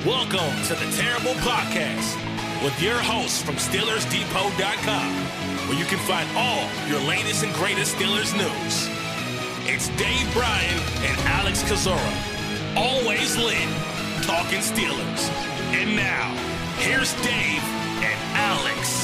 Welcome to the Terrible Podcast with your hosts from SteelersDepot.com, where you can find all your latest and greatest Steelers news. It's Dave Bryan and Alex Kozora, always lit, talking Steelers. And now, here's Dave and Alex.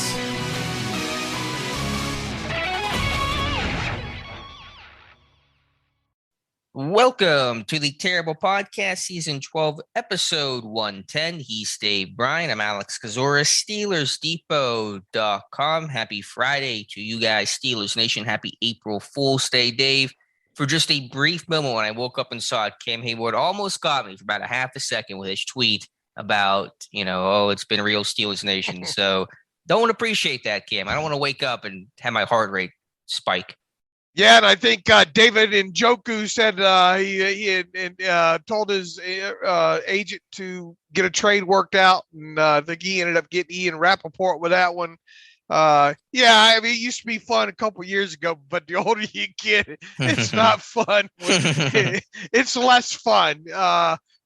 Welcome to the Terrible Podcast, Season 12, Episode 110. He's Dave Bryan. I'm Alex Kozora, SteelersDepot.com. Happy Friday to you guys, Steelers Nation. Happy April Fool's Day, Dave. For just a brief moment when I woke up and saw it, Cam Hayward almost got me for about a half a second with his tweet about, it's been real Steelers Nation. So don't appreciate that, Cam. I don't want to wake up and have my heart rate spike. Yeah, and I think David Njoku said he had told his agent to get a trade worked out, and I think he ended up getting Ian Rappaport with that one. Yeah, I mean, it used to be fun a couple years ago, but the older you get, it's not fun. It's less fun.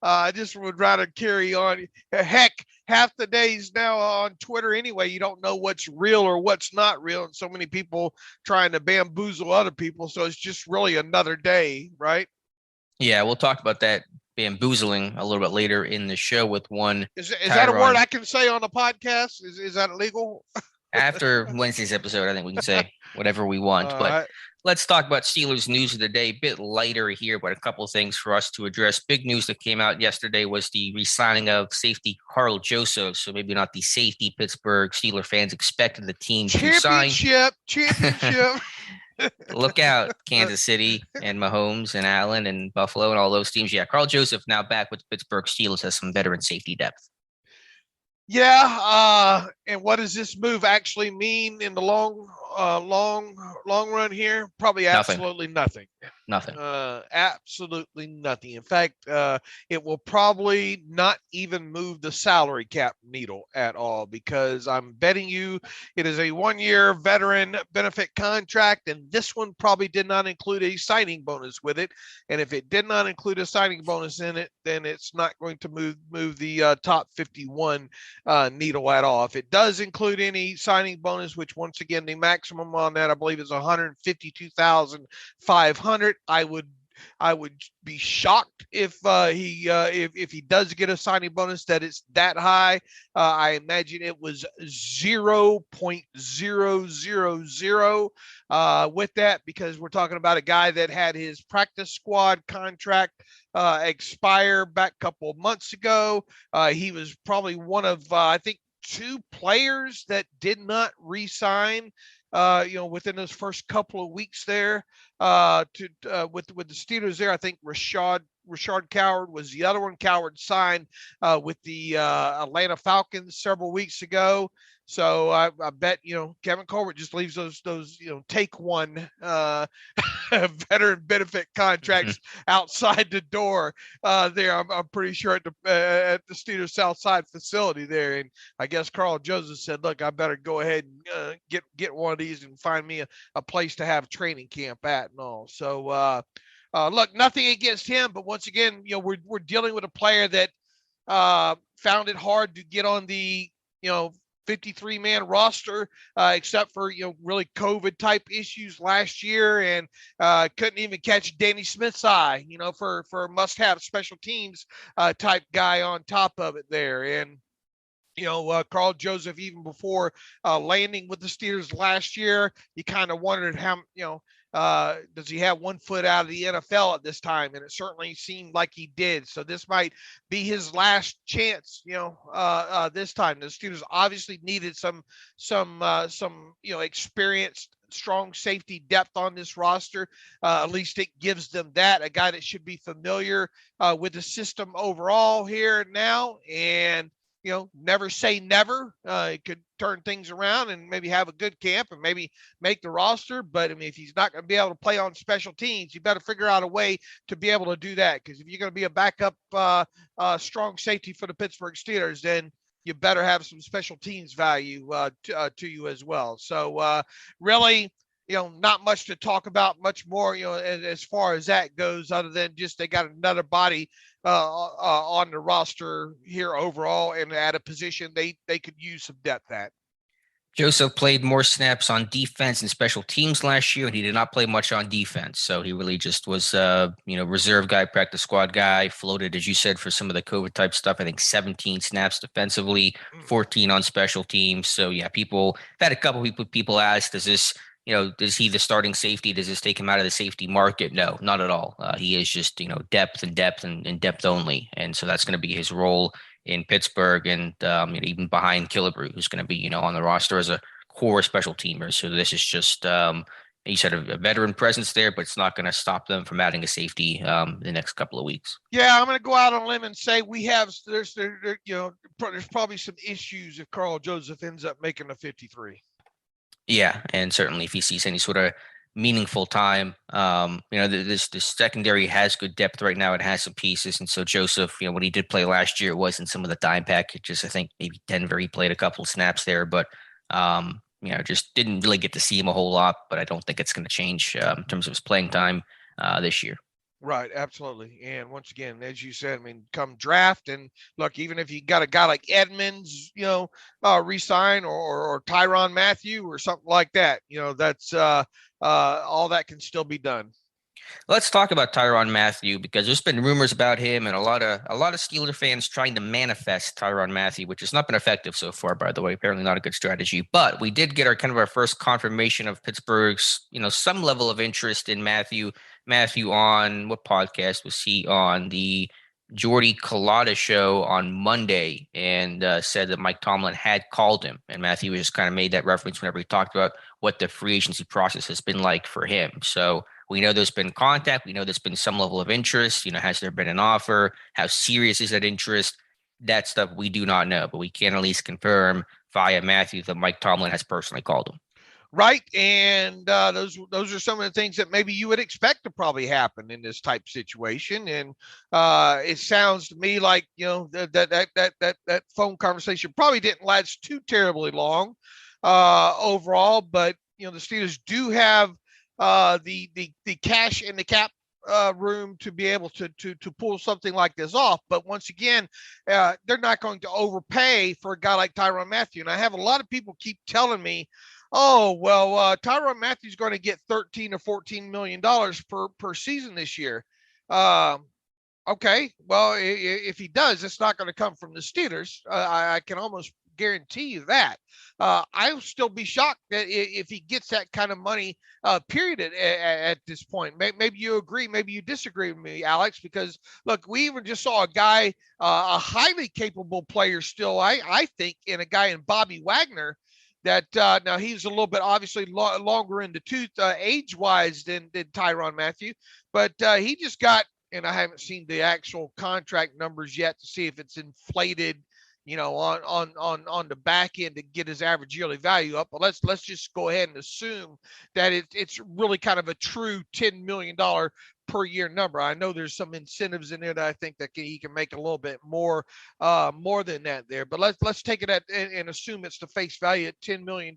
I just would rather carry on. Heck, half the days now on Twitter anyway, you don't know what's real or what's not real. And so many people trying to bamboozle other people. So it's just really another day, right? Yeah, we'll talk about that bamboozling a little bit later in the show with one. Is that a word I can say on the podcast? Is that illegal? After Wednesday's episode, I think we can say whatever we want. But let's talk about Steelers news of the day. A bit lighter here, but a couple of things for us to address. Big news that came out yesterday was the re-signing of safety Karl Joseph. So maybe not the safety Pittsburgh Steelers fans expected the team to sign. Championship. Look out, Kansas City and Mahomes and Allen and Buffalo and all those teams. Yeah, Karl Joseph now back with the Pittsburgh Steelers has some veteran safety depth. Yeah, and what does this move actually mean in the long run here? Probably absolutely nothing. Absolutely nothing. In fact, it will probably not even move the salary cap needle at all, because I'm betting you it is a 1-year veteran benefit contract, and this one probably did not include a signing bonus with it. And if it did not include a signing bonus in it, then it's not going to move the top 51 needle at all. If it does include any signing bonus, which once again the maximum on that I believe is $152,500, I would be shocked if he does get a signing bonus that it's that high. I imagine it was 0.000 with that, because we're talking about a guy that had his practice squad contract expire back a couple of months ago. He was probably one of I think 2 players that did not re-sign within those first couple of weeks there with the Steelers there. I think Rashad Coward was the other one. Coward signed with the Atlanta Falcons several weeks ago. So I bet, Kevin Colbert just leaves those take one veteran benefit contracts outside the door there. I'm pretty sure at the Steelers South Side facility there. And I guess Karl Joseph said, look, I better go ahead and get one of these and find me a place to have training camp at and all. So look, nothing against him, but once again, we're dealing with a player that found it hard to get on the 53-man roster, except for, really COVID type issues last year, and couldn't even catch Danny Smith's eye, for a must-have special teams type guy on top of it there. And Karl Joseph, even before landing with the Steelers last year, you kind of wondered how, does he have 1 foot out of the NFL at this time? And it certainly seemed like he did. So this might be his last chance, this time. The Steelers obviously needed some experienced, strong safety depth on this roster. At least it gives them that, a guy that should be familiar with the system overall here and now. And never say never. It could turn things around and maybe have a good camp and maybe make the roster. But I mean, if he's not going to be able to play on special teams, you better figure out a way to be able to do that. Because if you're going to be a backup strong safety for the Pittsburgh Steelers, then you better have some special teams value to you as well. So really, not much to talk about much more, as far as that goes, other than just they got another body on the roster here overall, and at a position they could use some depth at. Joseph played more snaps on defense and special teams last year, and he did not play much on defense. So he really just was, reserve guy, practice squad guy, floated, as you said, for some of the COVID type stuff. I think 17 snaps defensively, 14 on special teams. So yeah, I've had a couple people ask, is he the starting safety? Does this take him out of the safety market? No, not at all. He is just, depth and depth only. And so that's going to be his role in Pittsburgh, and even behind Killebrew, who's going to be, on the roster as a core special teamer. So this is just, you said a veteran presence there, but it's not going to stop them from adding a safety the next couple of weeks. Yeah, I'm going to go out on a limb and say there's probably some issues if Karl Joseph ends up making a 53. Yeah, and certainly if he sees any sort of meaningful time, this secondary has good depth right now. It has some pieces, and so Joseph, when he did play last year, it was in some of the dime packages. I think maybe Denver, he played a couple of snaps there, but just didn't really get to see him a whole lot. But I don't think it's going to change in terms of his playing time this year. Right, absolutely. And once again, as you said, come draft, and look, even if you got a guy like Edmonds, resign or Tyrann Mathieu or something like that, that's all that can still be done. Let's talk about Tyron Matthew, because there's been rumors about him and a lot of Steeler fans trying to manifest Tyron Matthew, which has not been effective so far, by the way. Apparently not a good strategy. But we did get our first confirmation of Pittsburgh's, some level of interest in Matthew. Matthew on what podcast was he on? The Jordy Culotta show on Monday, and said that Mike Tomlin had called him, and Matthew just kind of made that reference whenever he talked about what the free agency process has been like for him. So we know there's been contact. We know there's been some level of interest. Has there been an offer? How serious is that interest? That stuff we do not know, but we can at least confirm via Matthew that Mike Tomlin has personally called him. Right, and those are some of the things that maybe you would expect to probably happen in this type situation. And it sounds to me like that phone conversation probably didn't last too terribly long overall. But the Steelers do have the cash and the cap room to be able to pull something like this off. But once again, they're not going to overpay for a guy like Tyrann Mathieu. And I have a lot of people keep telling me, oh, well, Tyrann Mathieu is going to get $13 or $14 million per season this year. Okay, well, if he does, it's not going to come from the Steelers. I can almost guarantee you that. I'll still be shocked that if he gets that kind of money, period, at this point. Maybe you agree, maybe you disagree with me, Alex, because look, we even just saw a guy, a highly capable player still, I think, in a guy in Bobby Wagner, that now he's a little bit obviously longer in the tooth age-wise than Tyrann Mathieu, but he just got, and I haven't seen the actual contract numbers yet to see if it's inflated, on the back end to get his average yearly value up. But let's just go ahead and assume that it's really kind of a true $10 million per year number. I know there's some incentives in there that I think that he can make a little bit more than that there. But let's take it and assume it's the face value at $10 million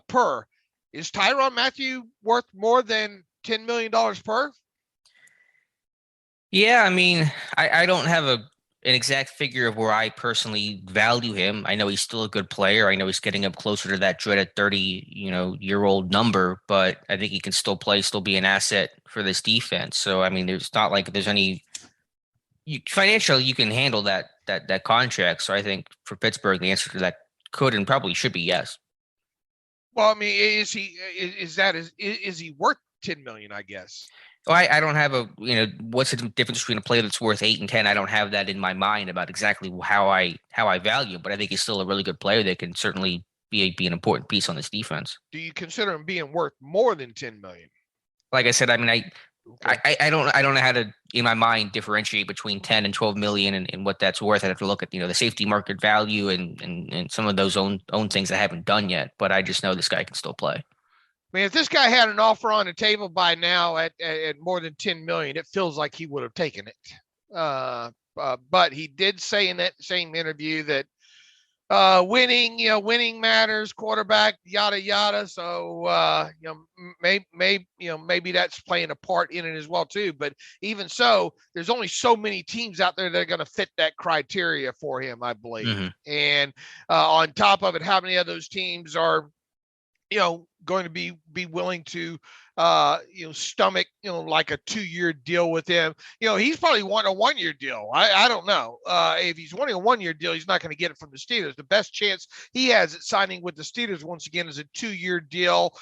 per. Is Tyrann Mathieu worth more than $10 million per? Yeah, I don't have an exact figure of where I personally value him. I know he's still a good player. I know he's getting up closer to that dreaded 30-year-old number, but I think he can still play, still be an asset for this defense. So, there's not like there's any financially you can handle that contract. So I think for Pittsburgh, the answer to that could and probably should be yes. Well, is he worth $10 million, I guess? Well, I don't have what's the difference between a player that's worth 8 and 10? I don't have that in my mind about exactly how I value him, but I think he's still a really good player that can certainly be an important piece on this defense. Do you consider him being worth more than 10 million? Like I said, I don't know how to, in my mind, differentiate between 10 and 12 million and what that's worth. I have to look at, the safety market value and some of those own things I haven't done yet, but I just know this guy can still play. If this guy had an offer on the table by now at more than 10 million, it feels like he would have taken it. But he did say in that same interview that winning matters, quarterback, yada yada. So maybe that's playing a part in it as well too. But even so, there's only so many teams out there that are going to fit that criteria for him, I believe. Mm-hmm. And on top of it, how many of those teams are going to be willing to stomach like a 2-year deal with him? He's probably wanting a 1-year deal. I don't know if he's wanting a 1-year deal, he's not going to get it from the Steelers. The best chance he has at signing with the Steelers once again is a 2-year deal,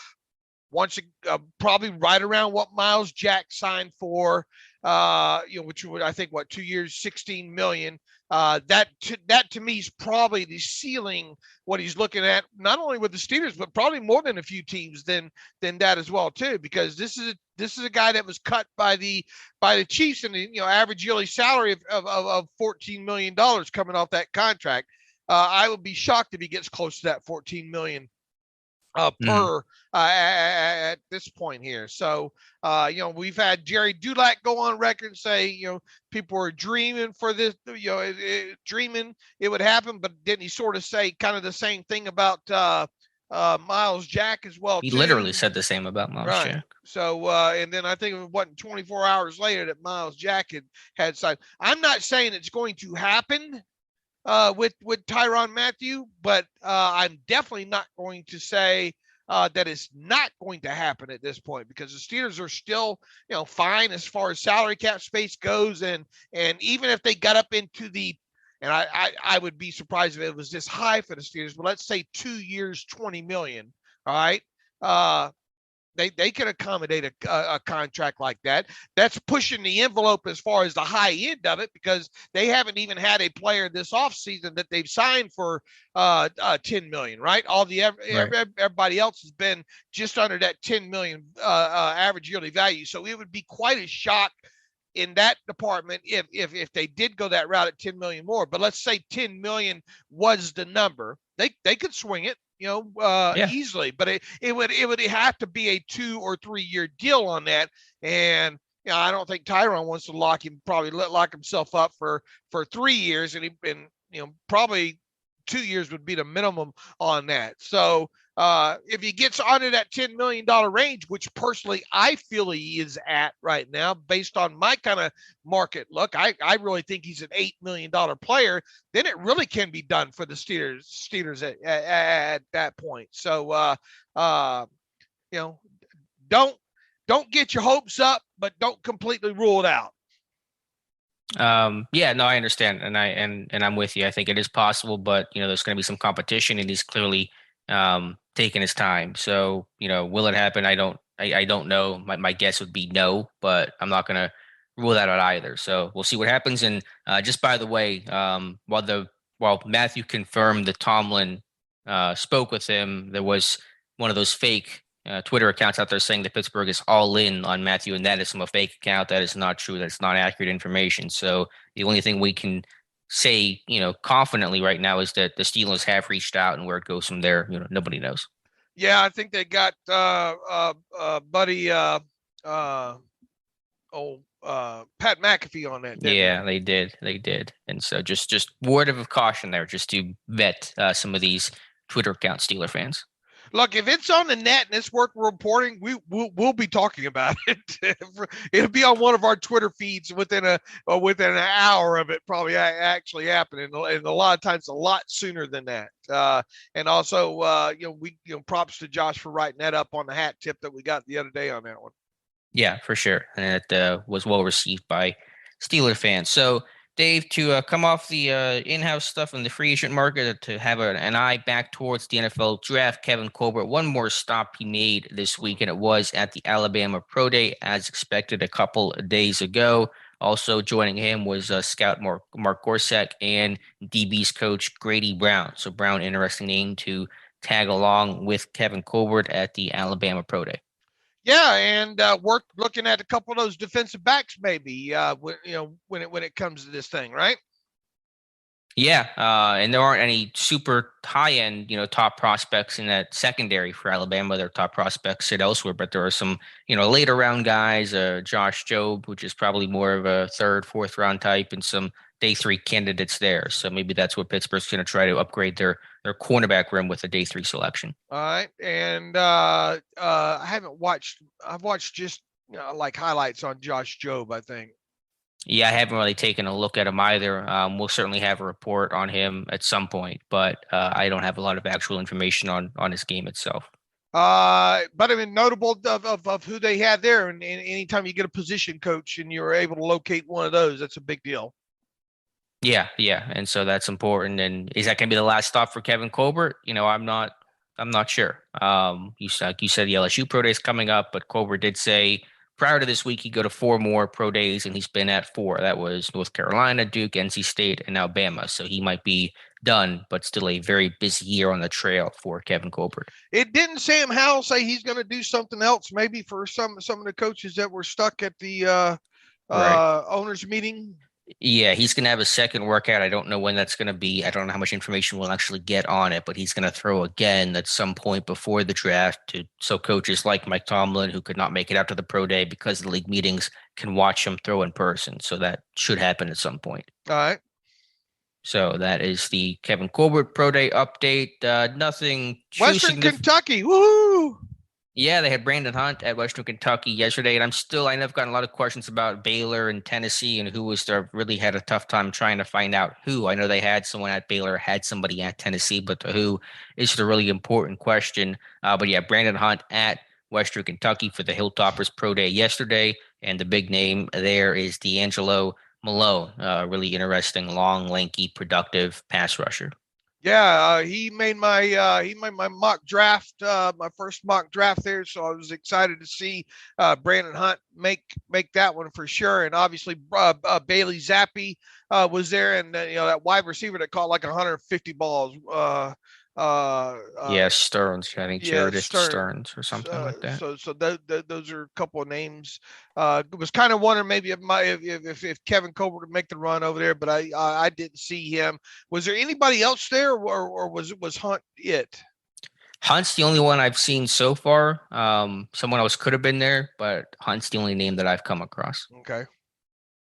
probably right around what Miles Jack signed for, which would, I think, 2 years, $16 million. That to me is probably the ceiling, what he's looking at, not only with the Steelers, but probably more than a few teams than that as well too, because this is a guy that was cut by the Chiefs, and average yearly salary of $14 million coming off that contract. I would be shocked if he gets close to that $14 million per at this point here. So we've had Jerry Dulac go on record and say people were dreaming for this, dreaming it would happen, but didn't he sort of say kind of the same thing about Miles Jack as well? He literally said the same about Miles Jack. So and then I think it wasn't 24 hours later that Miles Jack had signed. I'm not saying it's going to happen with Tyrann Mathieu, but I'm definitely not going to say that it's not going to happen at this point, because the Steelers are still, fine as far as salary cap space goes, and even if they got up into the, and I would be surprised if it was this high for the Steelers, but let's say 2 years, $20 million. All right. They can accommodate a contract like that. That's pushing the envelope as far as the high end of it, because they haven't even had a player this offseason that they've signed for $10 million, right? Everybody else has been just under that $10 million average yearly value. So it would be quite a shock in that department if they did go that route at 10 million more. But let's say 10 million was the number. They could swing it, easily, but it would have to be a 2 or 3 year deal on that. And I don't think Tyron wants to lock himself up for 3 years, and probably 2 years would be the minimum on that. So if he gets under that $10 million range, which personally I feel he is at right now, based on my kind of market look, I really think he's an $8 million player, then it really can be done for the Steelers at that point. So, don't get your hopes up, but don't completely rule it out. I understand. And I'm with you. I think it is possible, but there's going to be some competition, and he's clearly taking his time. So, will it happen? I don't know. My guess would be no, but I'm not going to rule that out either. So we'll see what happens. And just by the way, while Matthew confirmed that Tomlin spoke with him, there was one of those fake Twitter accounts out there saying that Pittsburgh is all in on Matthew, and that is from a fake account. That is not true. That's not accurate information. So the only thing we can say, confidently right now is that the Steelers have reached out, and where it goes from there, nobody knows. Yeah, I think they got buddy Pat McAfee on that. Yeah, they did. And so just word of caution there, just to vet some of these Twitter accounts, Steeler fans. Look, if it's on the net and it's worth reporting, we'll be talking about it. It'll be on one of our Twitter feeds within an hour of it probably actually happening, and a lot of times a lot sooner than that. And also, props to Josh for writing that up on the hat tip that we got the other day on that one. Yeah, for sure, and it was well received by Steeler fans. So, Dave, to come off the in-house stuff in the free agent market, to have an eye back towards the NFL draft, Kevin Colbert, one more stop he made this week, and it was at the Alabama Pro Day, as expected a couple of days ago. Also joining him was scout Mark Gorsak and DB's coach Grady Brown. So Brown, interesting name to tag along with Kevin Colbert at the Alabama Pro Day. Yeah, and work looking at a couple of those defensive backs, maybe. When it comes to this thing, right? Yeah, and there aren't any super high end, top prospects in that secondary for Alabama. Their top prospects sit elsewhere, but there are some, later round guys. Josh Jobe, which is probably more of a third, fourth round type, and some day 3 candidates there. So maybe that's what Pittsburgh's going to try to upgrade their cornerback room with a day 3 selection. All right. And I haven't watched, I've watched just like highlights on Josh Jobe, I think. Yeah, I haven't really taken a look at him either. We'll certainly have a report on him at some point, but I don't have a lot of actual information on his game itself. But I mean, notable of who they had there, and anytime you get a position coach and you're able to locate one of those, that's a big deal. Yeah, and so that's important. And is that going to be the last stop for Kevin Colbert? I'm not sure. You said the LSU pro day is coming up, but Colbert did say prior to this week he'd go to 4 more pro days, and he's been at 4. That was North Carolina, Duke, NC State, and Alabama. So he might be done, but still a very busy year on the trail for Kevin Colbert. It didn't Sam Howell say he's going to do something else, maybe for some of the coaches that were stuck at the owners meeting? Yeah, he's going to have a second workout. I don't know when that's going to be. I don't know how much information we'll actually get on it, but he's going to throw again at some point before the draft so coaches like Mike Tomlin, who could not make it out to the pro day because of the league meetings, can watch him throw in person. So that should happen at some point. All right. So that is the Kevin Colbert pro day update. Nothing. Western Kentucky. Woo! Yeah, they had Brandon Hunt at Western Kentucky yesterday, and I've gotten a lot of questions about Baylor and Tennessee and who was there. Really had a tough time trying to find out who. I know they had someone at Baylor, had somebody at Tennessee, but the who is the really important question. But yeah, Brandon Hunt at Western Kentucky for the Hilltoppers pro day yesterday, and the big name there is D'Angelo Malone, really interesting, long, lanky, productive pass rusher. Yeah, he made my mock draft, my first mock draft there. So I was excited to see Brandon Hunt make that one for sure. And obviously Bailey Zappi was there, and that wide receiver that caught like 150 balls. Stearns. I think Jared Stearns or something like that. So those are a couple of names. Was kind of wondering maybe if Kevin Colbert would make the run over there, but I didn't see him. Was there anybody else there, or was Hunt it? Hunt's the only one I've seen so far. Someone else could have been there, but Hunt's the only name that I've come across. Okay.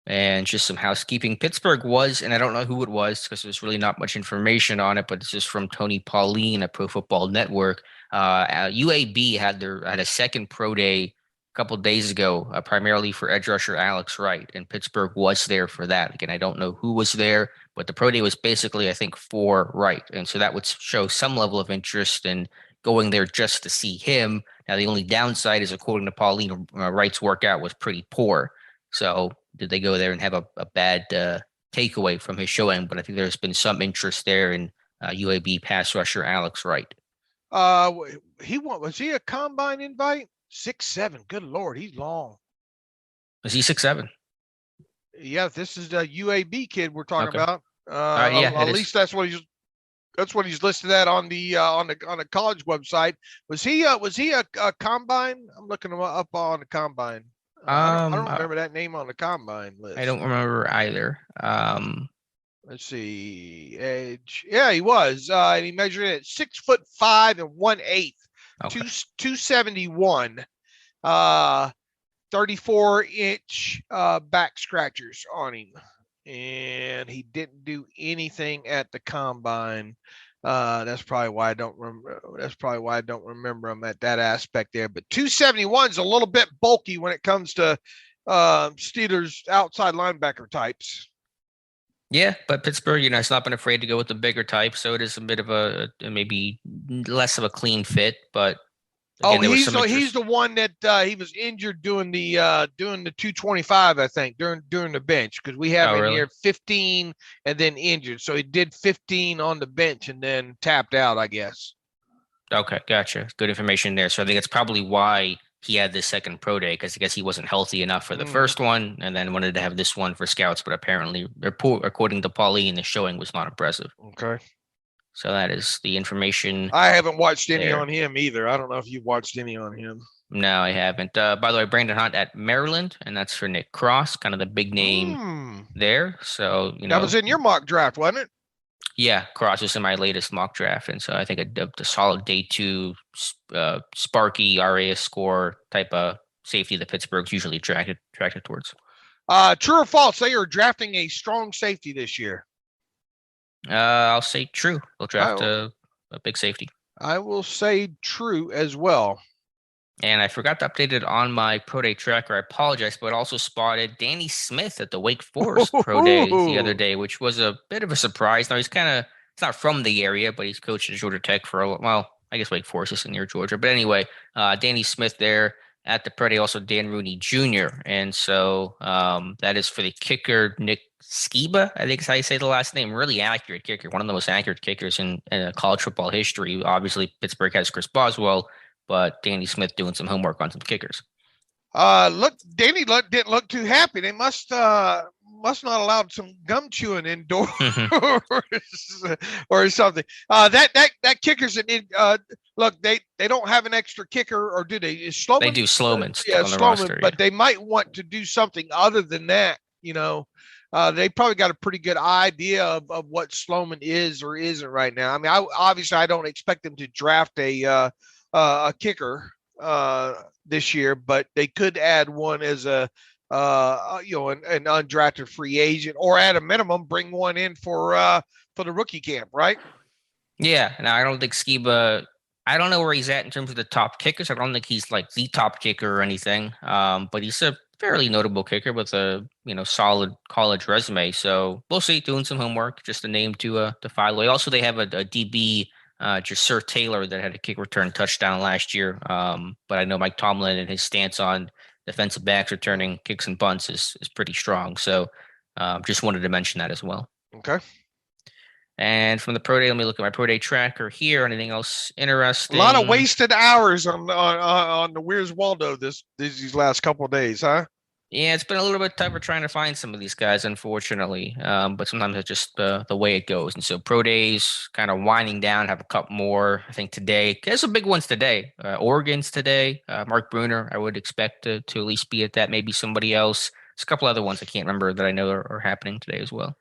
And just some housekeeping. Pittsburgh was, and I don't know who it was because there's really not much information on it, but this is from Tony Pauline at Pro Football Network. UAB had a second pro day a couple of days ago, primarily for edge rusher Alex Wright, and Pittsburgh was there for that. Again, I don't know who was there, but the pro day was basically, I think, for Wright, and so that would show some level of interest in going there just to see him. Now, the only downside is, according to Pauline, Wright's workout was pretty poor. So did they go there and have a bad takeaway from his showing? But I think there's been some interest there in UAB pass rusher Alex Wright. Was he a combine invite? 6'7". Good Lord, he's long. Was he 6'7"? Yeah, this is the UAB kid we're talking about. At least that's what he's listed at on the college website. Was he a combine? I'm looking him up on the combine. I don't remember that name on the combine list. I don't remember either. Let's see. Edge. Yeah, he was. And he measured it at 6'5" and 1/8. Okay. 271. 34-inch back scratchers on him. And he didn't do anything at the combine. That's probably why I don't remember him at that aspect there. But 271 is a little bit bulky when it comes to Steelers outside linebacker types. Yeah, but Pittsburgh, has not been afraid to go with the bigger type, so it is a bit of a maybe less of a clean fit. But again, he's the one that he was injured doing the 225, I think, during the bench, because we have here 15 and then injured. So he did 15 on the bench and then tapped out, I guess. Okay, gotcha. Good information there. So I think that's probably why he had this second pro day, because I guess he wasn't healthy enough for the first one and then wanted to have this one for scouts. But apparently, according to Pauline, the showing was not impressive. Okay. So that is the information. I haven't watched any on him either. I don't know if you've watched any on him. No, I haven't. By the way, Brandon Hunt at Maryland, and that's for Nick Cross, kind of the big name there. So, that was in your mock draft, wasn't it? Yeah, Cross was in my latest mock draft, and so I think a solid day 2, sparky RAS score type of safety that Pittsburgh's usually attracted towards. True or false? They are drafting a strong safety this year. I'll say true. They'll draft a big safety. I will say true as well. And I forgot to update it on my pro day tracker. I apologize, but also spotted Danny Smith at the Wake Forest pro day the other day, which was a bit of a surprise. Now he's not from the area, but he's coached at Georgia Tech I guess Wake Forest isn't near Georgia. But anyway, Danny Smith there at the pro day, also Dan Rooney Jr. And so that is for the kicker, Nick Skiba, I think is how you say the last name. Really accurate kicker, one of the most accurate kickers in college football history. Obviously, Pittsburgh has Chris Boswell, but Danny Smith doing some homework on some kickers. Danny didn't look too happy. They must not allowed some gum chewing indoors or something. That kicker's look. They don't have an extra kicker, or do they? Is Sloman? They do Sloman. Yeah, on the Sloman, roster, but they might want to do something other than that. They probably got a pretty good idea of what Sloman is or isn't right now. I mean, I don't expect them to draft a kicker this year, but they could add one as an undrafted free agent, or at a minimum bring one in for the rookie camp, right? Yeah, and I don't think Skiba. I don't know where he's at in terms of the top kickers. I don't think he's like the top kicker or anything. But he's a fairly notable kicker with a solid college resume. So we'll see. Doing some homework, just a name to file away. Also, they have a DB. Jasir Taylor that had a kick return touchdown last year. But I know Mike Tomlin and his stance on defensive backs returning kicks and bunts is pretty strong. So just wanted to mention that as well. Okay. And from the pro day, let me look at my pro day tracker here. Anything else interesting? A lot of wasted hours on the Where's Waldo these last couple of days, huh? Yeah, it's been a little bit tougher trying to find some of these guys, unfortunately. But sometimes it's just the way it goes. And so pro days kind of winding down, have a couple more, I think, today. There's some big ones today. Oregon's today. Mark Bruner, I would expect to at least be at that. Maybe somebody else. There's a couple other ones I can't remember that I know are happening today as well.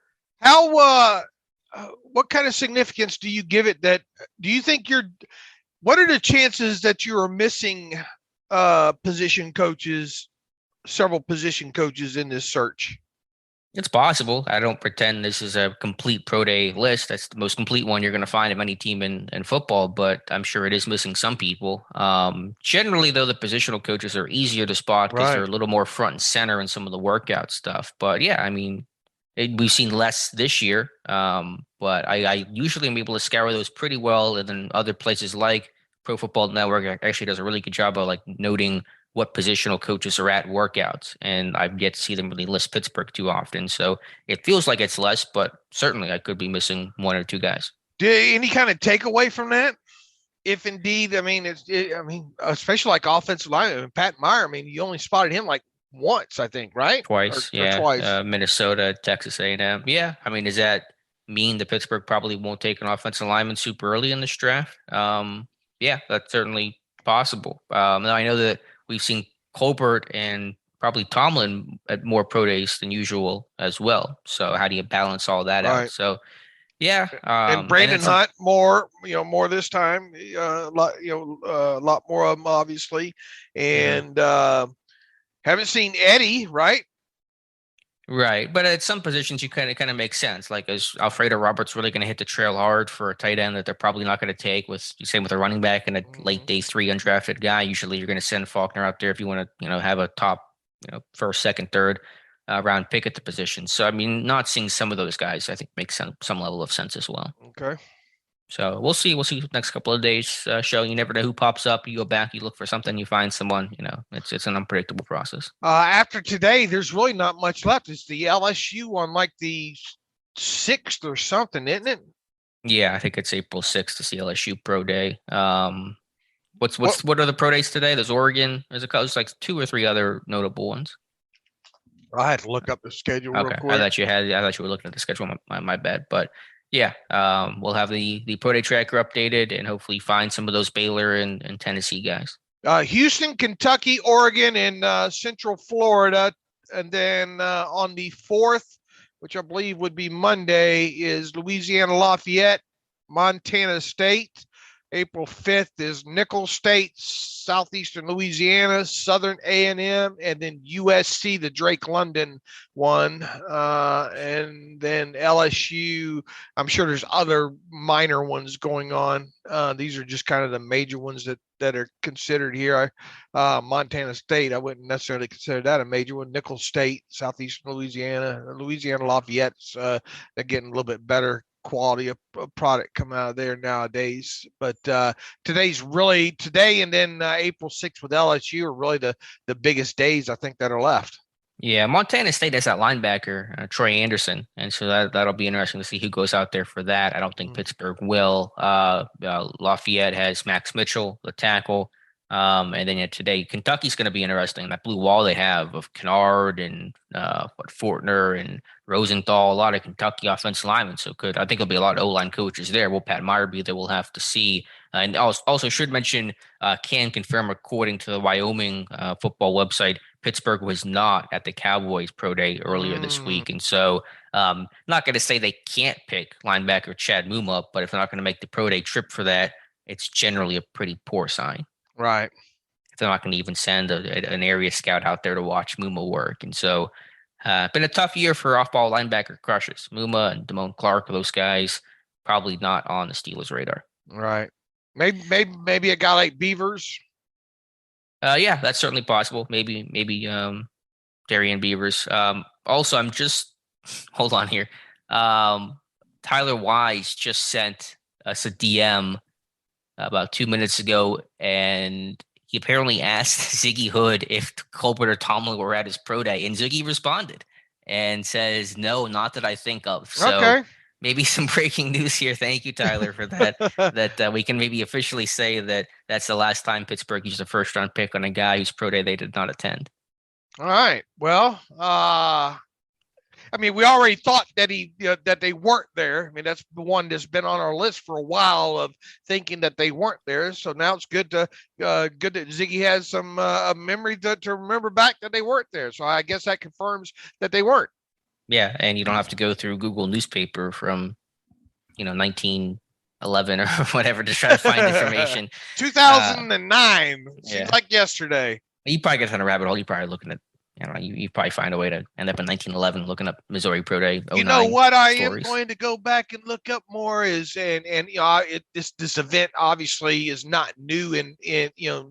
What kind of significance do you give it? Do you think what are the chances that you are missing several position coaches in this search? It's possible. I don't pretend this is a complete pro day list. That's the most complete one you're going to find of any team in football, but I'm sure it is missing some people. Generally, though, the positional coaches are easier to spot because they're a little more front and center in some of the workout stuff. But yeah, I mean, we've seen less this year, but I usually am able to scour those pretty well. And then other places like Pro Football Network actually does a really good job of like noting what positional coaches are at workouts. And I've yet to see them really list Pittsburgh too often. So it feels like it's less, but certainly I could be missing one or two guys. Any kind of takeaway from that? If indeed, especially like offensive line, Pat Meyer, you only spotted him like once, I think, right? Twice. Or twice. Minnesota, Texas A&M. Yeah. Does that mean that Pittsburgh probably won't take an offensive lineman super early in this draft? Yeah, that's certainly possible. Now I know that we've seen Colbert and probably Tomlin at more pro days than usual as well. So how do you balance all that out? So yeah. And Brandon Hunt more this time, a lot more of them obviously. And haven't seen Eddie, right? Right. But at some positions, you kind of make sense. Like, is Alfredo Roberts really going to hit the trail hard for a tight end that they're probably not going to take same with a running back and a late day 3 undrafted guy? Usually you're going to send Faulkner out there if you want to, have a top, first, second, third round pick at the position. So, not seeing some of those guys, I think makes some level of sense as well. Okay. So we'll see. We'll see the next couple of days show. You never know who pops up. You go back, you look for something, you find someone. It's an unpredictable process. After today, there's really not much left. It's the LSU on like the 6th or something, isn't it? Yeah, I think it's April 6th. It's the LSU Pro Day. What are the pro days today? There's Oregon. There's like 2 or 3 other notable ones. I had to look up the schedule real quick. I thought you were looking at the schedule. My bad, but. Yeah, we'll have the pro day tracker updated and hopefully find some of those Baylor and Tennessee guys. Houston, Kentucky, Oregon, and Central Florida. And then on the 4th, which I believe would be Monday, is Louisiana Lafayette, Montana State, April 5th is Nicholls State, Southeastern Louisiana, Southern A&M, and then USC, the Drake London one. And then LSU, I'm sure there's other minor ones going on. These are just kind of the major ones that are considered here. Montana State, I wouldn't necessarily consider that a major one. Nicholls State, Southeastern Louisiana Lafayette's they're getting a little bit better quality of product coming out of there nowadays. But today and then April 6th with LSU are really the biggest days I think that are left. Yeah, Montana State has that linebacker, Troy Anderson, and so that'll be interesting to see who goes out there for that. I don't think Pittsburgh will. Lafayette has Max Mitchell, the tackle. And then today, Kentucky's going to be interesting. That blue wall they have of Kennard and Fortner and Rosenthal, a lot of Kentucky offensive linemen. So I think there'll be a lot of O-line coaches there. Will Pat Meyer be there? We'll have to see. And also should mention, can confirm according to the Wyoming football website, Pittsburgh was not at the Cowboys pro day earlier this week. And so not going to say they can't pick linebacker Chad Muma, but if they're not going to make the pro day trip for that, it's generally a pretty poor sign. Right. They're not going to even send an area scout out there to watch Muma work. And so been a tough year for off-ball linebacker crushes. Muma and Damone Clark, those guys, probably not on the Steelers' radar. Right. Maybe a guy like Beavers. Yeah, that's certainly possible. Maybe Darian Beavers. Also, I'm just hold on here. Tyler Wise just sent us a DM about 2 minutes ago, and he apparently asked Ziggy Hood if Colbert or Tomlin were at his pro day, and Ziggy responded and says, "No, not that I think of." So okay. Maybe some breaking news here. Thank you, Tyler, for that. that we can maybe officially say that that's the last time Pittsburgh used a first-round pick on a guy whose pro day they did not attend. All right. Well, we already thought that that they weren't there. I mean, that's the one that's been on our list for a while of thinking that they weren't there. So now it's good that Ziggy has some memory to remember back that they weren't there. So I guess that confirms that they weren't. Yeah, and you don't have to go through Google newspaper from 1911 or whatever to try to find information. 2009 seems like yesterday. You probably get on a rabbit hole. You're probably looking at. You probably find a way to end up in 1911 looking up Missouri Pro Day. You know what I stories. am going to go back and look up more is this event obviously is not new and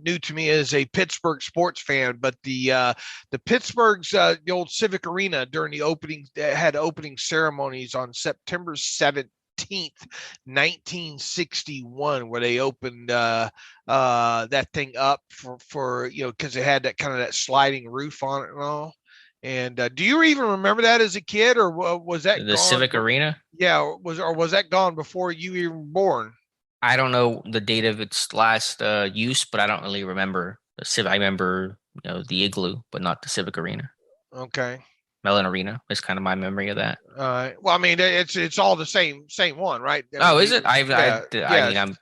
new to me as a Pittsburgh sports fan, but the Pittsburgh's the old Civic Arena during the opening had opening ceremonies on September 7th. 1961, where they opened that thing up for because it had that sliding roof on it and all. And do you even remember that as a kid, or was that the Civic Arena? Yeah, was that gone before you were even born? I don't know the date of its last use, but I don't really remember the Civic. I remember the Igloo, but not the Civic Arena. Okay. Mellon Arena is kind of my memory of that. Well, I mean, it's all the same one, right? Is it? I'm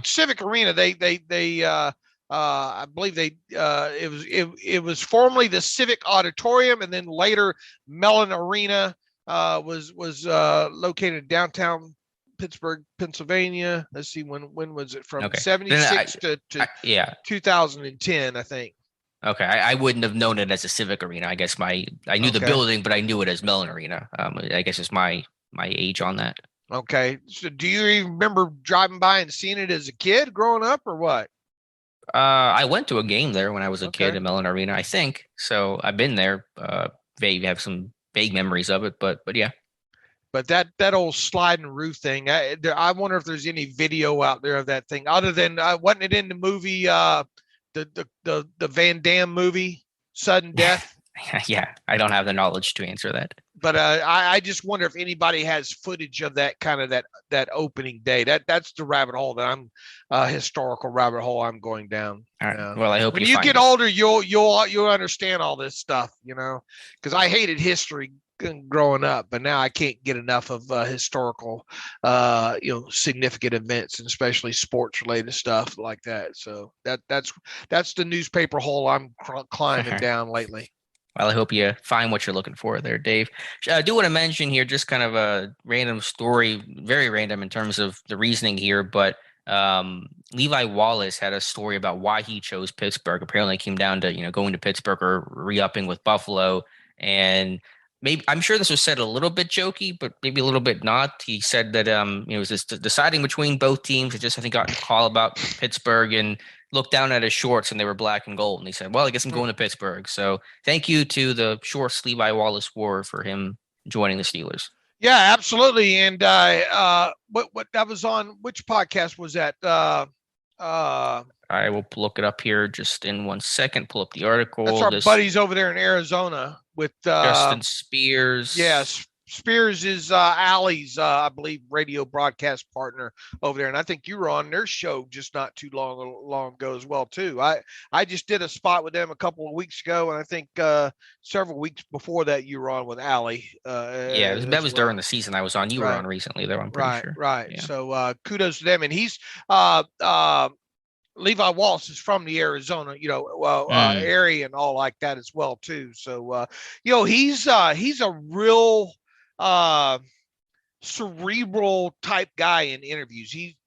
Civic Arena. I believe it was formerly the Civic Auditorium, and then later Mellon Arena was located in downtown Pittsburgh, Pennsylvania. Let's see, when was it from? 76 to 2010, I think. Okay, I wouldn't have known it as a Civic Arena. I guess I knew the building, but I knew it as Mellon Arena. I guess it's my age on that. Okay, so do you even remember driving by and seeing it as a kid growing up, or what? I went to a game there when I was a kid at Mellon Arena, I think. So I've been there. Have some vague memories of it, but yeah. But that old sliding roof thing, I wonder if there's any video out there of that thing other than wasn't it in the movie? The Van Damme movie, Sudden Death? Yeah, I don't have the knowledge to answer that. But I just wonder if anybody has footage of that kind of that opening day. That's the rabbit hole that I'm historical rabbit hole I'm going down. All right. Well, I hope when you get older, you'll understand all this stuff, because I hated history growing up, but now I can't get enough of historical significant events, and especially sports related stuff like that. So that's the newspaper hole I'm climbing down lately. Well, I hope you find what you're looking for there, Dave. I do want to mention here just kind of a random story, very random in terms of the reasoning here, but Levi Wallace had a story about why he chose Pittsburgh. Apparently it came down to, going to Pittsburgh or re-upping with Buffalo. And maybe, I'm sure this was said a little bit jokey, but maybe a little bit not. He said that, it was just deciding between both teams. It just, I think, got a call about Pittsburgh and looked down at his shorts and they were black and gold. And he said, well, I guess I'm going to Pittsburgh. So thank you to the shorts Levi Wallace wore for him joining the Steelers. Yeah, absolutely. And what that was on, which podcast was that? I will look it up here just in 1 second. Pull up the article. That's our buddies over there in Arizona with Justin Spears. Yes, Spears is Allie's, I believe, radio broadcast partner over there, and I think you were on their show just not too long ago as well too. I just did a spot with them a couple of weeks ago, and I think several weeks before that you were on with Allie. That was during the season I was on. You were on recently, though. I'm pretty sure. Right. Yeah. So kudos to them, and he's Levi Wallace is from the Arizona, area and all like that as well too. So he's a real cerebral type guy in interviews. He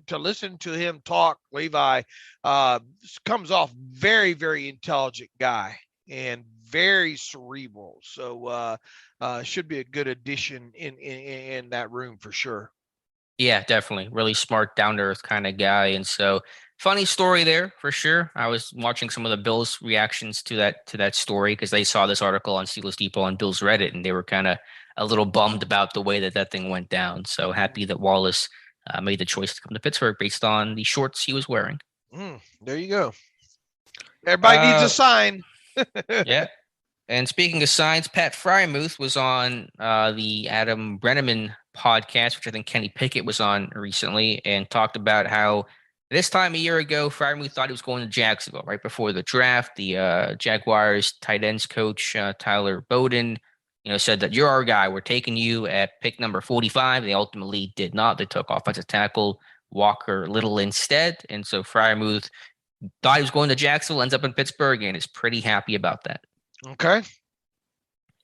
to listen to him talk, Levi comes off very, very intelligent guy and very cerebral. So should be a good addition in that room for sure. Yeah, definitely. Really smart, down to earth kind of guy. And so funny story there for sure. I was watching some of the Bills reactions to that story because they saw this article on Steelers Depot on Bills Reddit and they were kind of a little bummed about the way that thing went down. So happy that Wallace made the choice to come to Pittsburgh based on the shorts he was wearing. There you go. Everybody needs a sign. Yeah. And speaking of signs, Pat Frymuth was on the Adam Brenneman podcast, which I think Kenny Pickett was on recently, and talked about how this time a year ago, Frymuth thought he was going to Jacksonville right before the draft. The Jaguars tight ends coach, Tyler Bowden, said that you're our guy. We're taking you at pick number 45. They ultimately did not. They took offensive tackle Walker Little instead. And so Frymuth thought he was going to Jacksonville, ends up in Pittsburgh, and is pretty happy about that. Okay.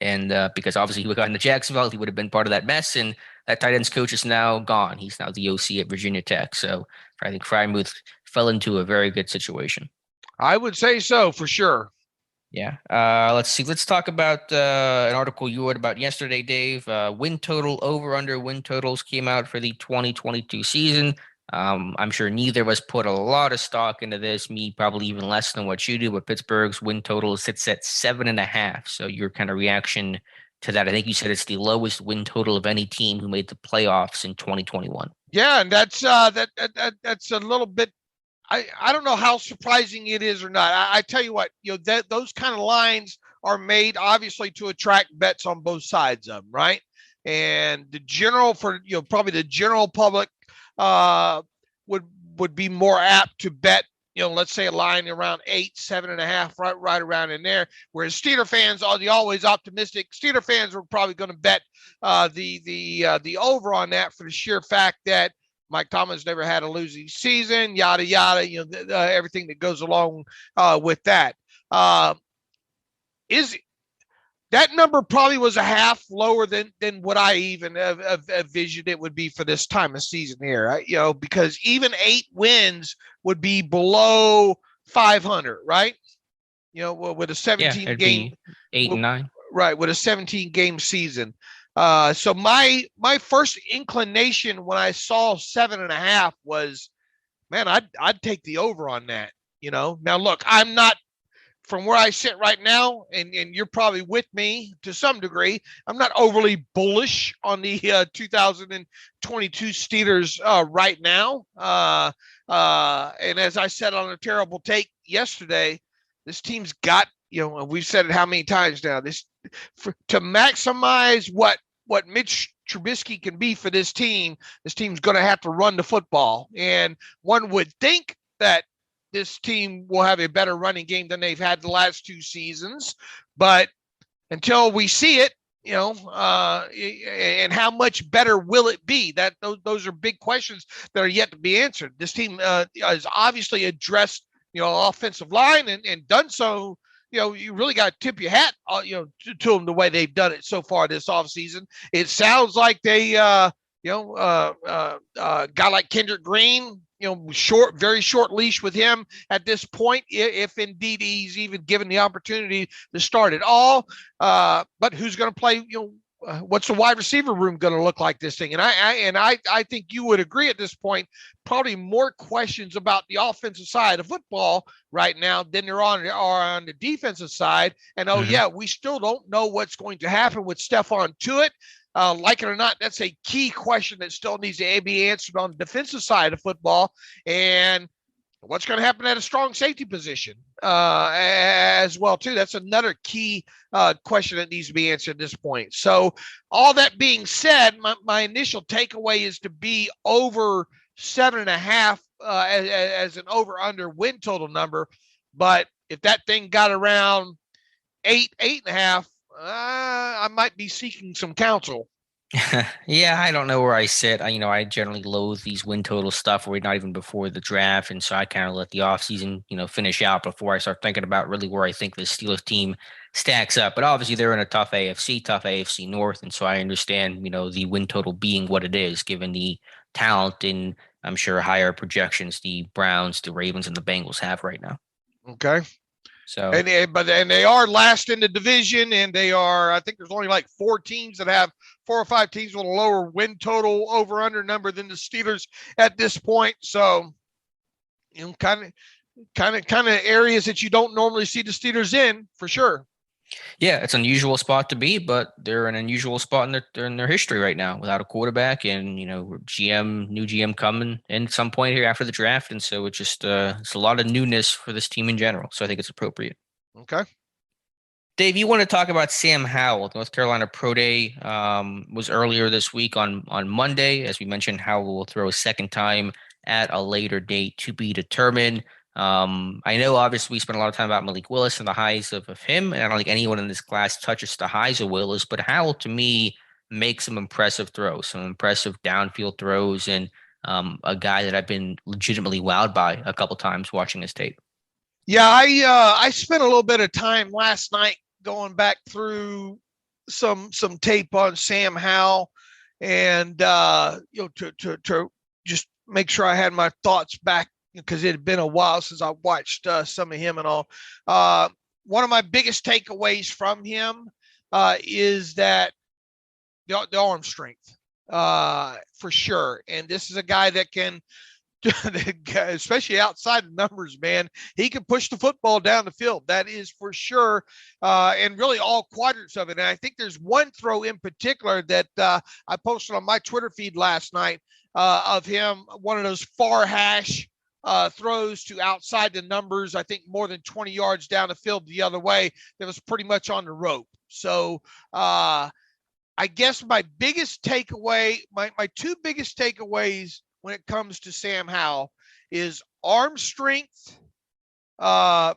And because obviously he would have gotten to Jacksonville, he would have been part of that mess. And that tight ends coach is now gone. He's now the OC at Virginia Tech. So I think Frymuth fell into a very good situation. I would say so for sure. Yeah. Let's see. Let's talk about an article you wrote about yesterday, Dave. Win total over under win totals came out for the 2022 season. I'm sure neither of us put a lot of stock into this, me probably even less than what you do, but Pittsburgh's win total sits at 7.5. So your kind of reaction to that, I think you said it's the lowest win total of any team who made the playoffs in 2021. Yeah, and that's that's a little bit. I don't know how surprising it is or not. I tell you what, those kind of lines are made obviously to attract bets on both sides of them, right? And the general probably the general public would be more apt to bet, let's say a line around 8, 7.5, right around in there. Whereas Steeler fans are always optimistic. Steeler fans are probably going to bet the over on that for the sheer fact that Mike Tomlin's never had a losing season, yada yada. Everything that goes along with that. Is that number probably was a half lower than what I even envisioned it would be for this time of season here, right? Because even 8 wins would be below 500, right? With a 17 game, 8 and 9, right? With a 17 game season. So my first inclination when I saw 7.5 was, man, I'd take the over on that. Now look, I'm not. From where I sit right now, and you're probably with me to some degree, I'm not overly bullish on the 2022 Steelers right now. And as I said on a terrible take yesterday, this team's got, we've said it how many times now, to maximize what Mitch Trubisky can be for this team's going to have to run the football. And one would think that this team will have a better running game than they've had the last 2 seasons. But until we see it, and how much better will it be? Those are big questions that are yet to be answered. This team has obviously addressed, offensive line and done so. You really got to tip your hat, to them the way they've done it so far this offseason. It sounds like they, a guy like Kendrick Green, very short leash with him at this point, if indeed he's even given the opportunity to start at all. But who's going to play, what's the wide receiver room going to look like this thing? And I think you would agree at this point, probably more questions about the offensive side of football right now than there are on the defensive side. And we still don't know what's going to happen with Stephon Tuitt. Like it or not, that's a key question that still needs to be answered on the defensive side of football. And what's going to happen at a strong safety position as well, too. That's another key question that needs to be answered at this point. So all that being said, my initial takeaway is to be over 7.5 as an over-under win total number. But if that thing got around 8.5, I might be seeking some counsel. Yeah, I don't know where I sit. I generally loathe these win total stuff where not even before the draft. And so I kind of let the offseason, finish out before I start thinking about really where I think the Steelers team stacks up. But obviously they're in a tough AFC North. And so I understand, the win total being what it is, given the talent and I'm sure higher projections the Browns, the Ravens, and the Bengals have right now. Okay. So and they are last in the division, and they are, I think there's only like 4 or 5 teams with a lower win total over under number than the Steelers at this point. So, kind of areas that you don't normally see the Steelers in, for sure. Yeah, it's an unusual spot to be, but they're an unusual spot in their history right now without a quarterback and, new GM coming in at some point here after the draft. And so it's just it's a lot of newness for this team in general. So I think it's appropriate. Okay. Dave, you want to talk about Sam Howell? North Carolina Pro Day was earlier this week on Monday. As we mentioned, Howell will throw a second time at a later date to be determined. I know obviously we spent a lot of time about Malik Willis and the highs of him, and I don't think anyone in this class touches the highs of Willis, but Howell to me makes some impressive throws, some impressive downfield throws, and a guy that I've been legitimately wowed by a couple times watching his tape. Yeah, I spent a little bit of time last night going back through some tape on Sam Howell, and to just make sure I had my thoughts back, because it had been a while since I watched some of him and all. One of my biggest takeaways from him is that the arm strength, for sure. And this is a guy that can, especially outside the numbers, man, he can push the football down the field. That is for sure. And really all quadrants of it. And I think there's one throw in particular that I posted on my Twitter feed last night of him, one of those far hash throws to outside the numbers, I think more than 20 yards down the field the other way, that was pretty much on the rope. So I guess my biggest takeaway, my 2 biggest takeaways when it comes to Sam Howell is arm strength, or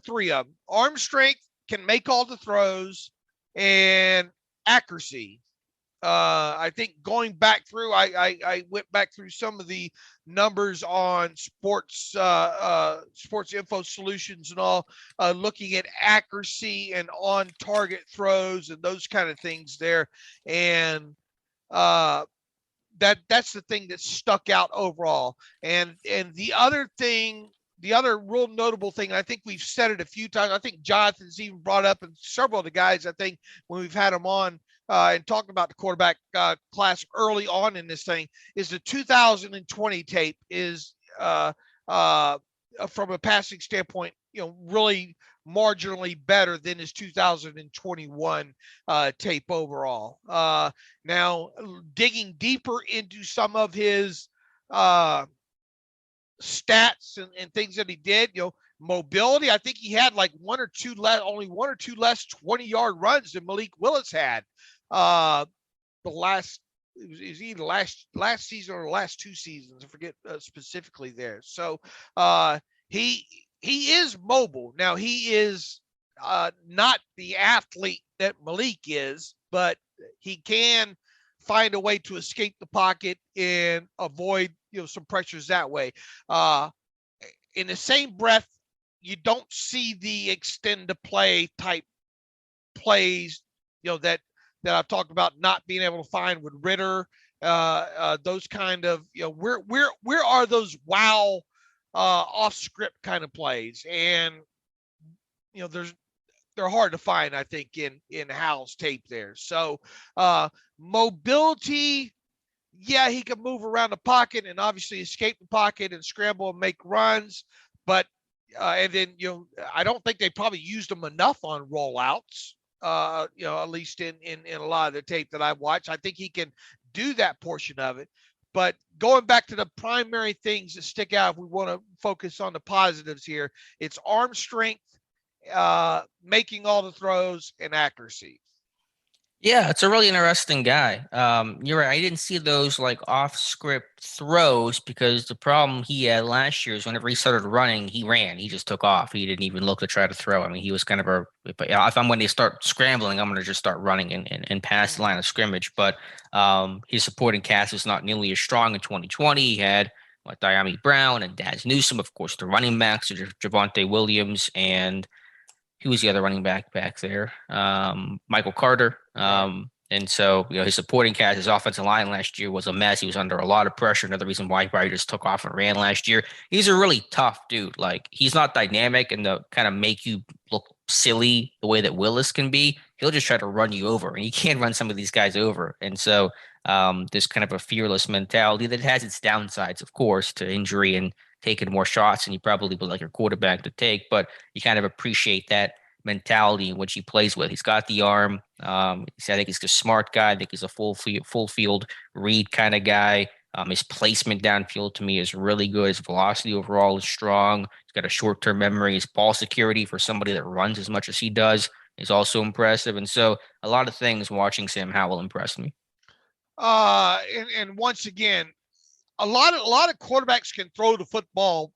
3 of them. Arm strength, can make all the throws, and accuracy. I think going back through, I went back through some of the numbers on sports info solutions and all, looking at accuracy and on target throws and those kind of things there. And that's the thing that stuck out overall. And the other real notable thing, I think we've said it a few times, I think Jonathan's even brought up, and several of the guys, I think, when we've had them on and talking about the quarterback class early on in this thing, is the 2020 tape is from a passing standpoint, really marginally better than his 2021 tape overall. Now, digging deeper into some of his stats and things that he did, mobility, I think he had like only one or two less 20-yard runs than Malik Willis had. It was either last season or the last 2 seasons. I forget specifically there. So he is mobile. Now, he is not the athlete that Malik is, but he can find a way to escape the pocket and avoid some pressures that way. In the same breath, you don't see the extend to play type plays, that I've talked about not being able to find with Ritter those kind of, where are those wow off script kind of plays? And they're hard to find, I think, in Howell's tape there. So mobility, yeah, he can move around the pocket and obviously escape the pocket and scramble and make runs. But and then I don't think they probably used him enough on rollouts. At least in a lot of the tape that I've watched, I think he can do that portion of it. But going back to the primary things that stick out, if we want to focus on the positives here, it's arm strength, making all the throws, and accuracy. Yeah, it's a really interesting guy. You're right. I didn't see those like off script throws because the problem he had last year is whenever he started running, he ran. He just took off. He didn't even look to try to throw. I mean, he was kind of if I'm when they start scrambling, I'm going to just start running and pass the line of scrimmage. But his supporting cast was not nearly as strong in 2020. He had Diami Brown and Daz Newsome, of course, the running backs, Javonte Williams, and who was the other running back there? Michael Carter. And so, his supporting cast, his offensive line last year was a mess. He was under a lot of pressure. Another reason why he probably just took off and ran last year. He's a really tough dude. Like, he's not dynamic and to kind of make you look silly the way that Willis can be. He'll just try to run you over, and he can't run some of these guys over. And so there's kind of a fearless mentality that has its downsides, of course, to injury and taking more shots than you probably would like your quarterback to take, but you kind of appreciate that mentality in which he plays with. He's got the arm. I think he's a smart guy. I think he's a full field read kind of guy. His placement downfield to me is really good. His velocity overall is strong. He's got a short-term memory. His ball security for somebody that runs as much as he does is also impressive. And so a lot of things watching Sam Howell impressed me. And once again, a lot of quarterbacks can throw the football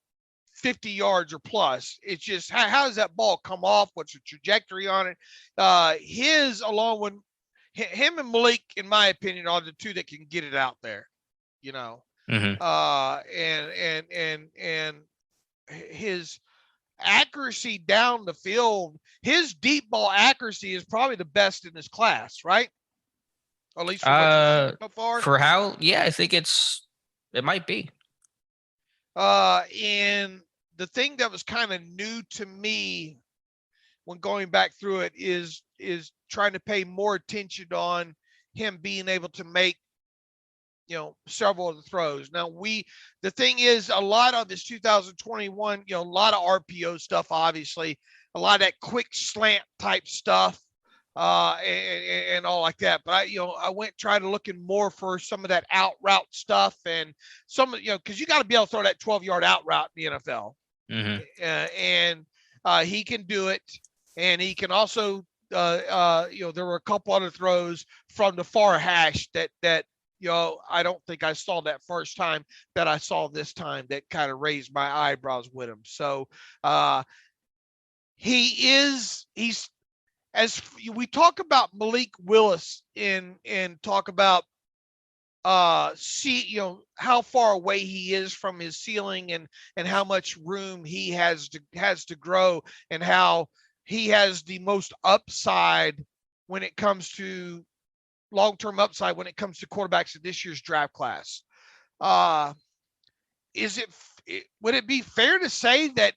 50 yards or plus. It's just how does that ball come off? What's the trajectory on it? Along with him and Malik, in my opinion, are the two that can get it out there. Mm-hmm. And his accuracy down the field, his deep ball accuracy is probably the best in his class, right? Or at least for what you've seen so far. For how? Yeah, I think it might be. And the thing that was kind of new to me when going back through it is trying to pay more attention on him being able to make, several of the throws. Now the thing is, a lot of this 2021, a lot of RPO stuff, obviously, a lot of that quick slant type stuff, and all like that. But I went trying to looking more for some of that out route stuff and some, because you got to be able to throw that 12-yard out route in the NFL. Mm-hmm. And he can do it. And he can also, there were a couple other throws from the far hash that I don't think I saw that first time that I saw this time that kind of raised my eyebrows with him. So he's, as we talk about Malik Willis and talk about how far away he is from his ceiling and how much room he has to grow and how he has the most upside when it comes to long-term upside when it comes to quarterbacks in this year's draft class. Would it be fair to say that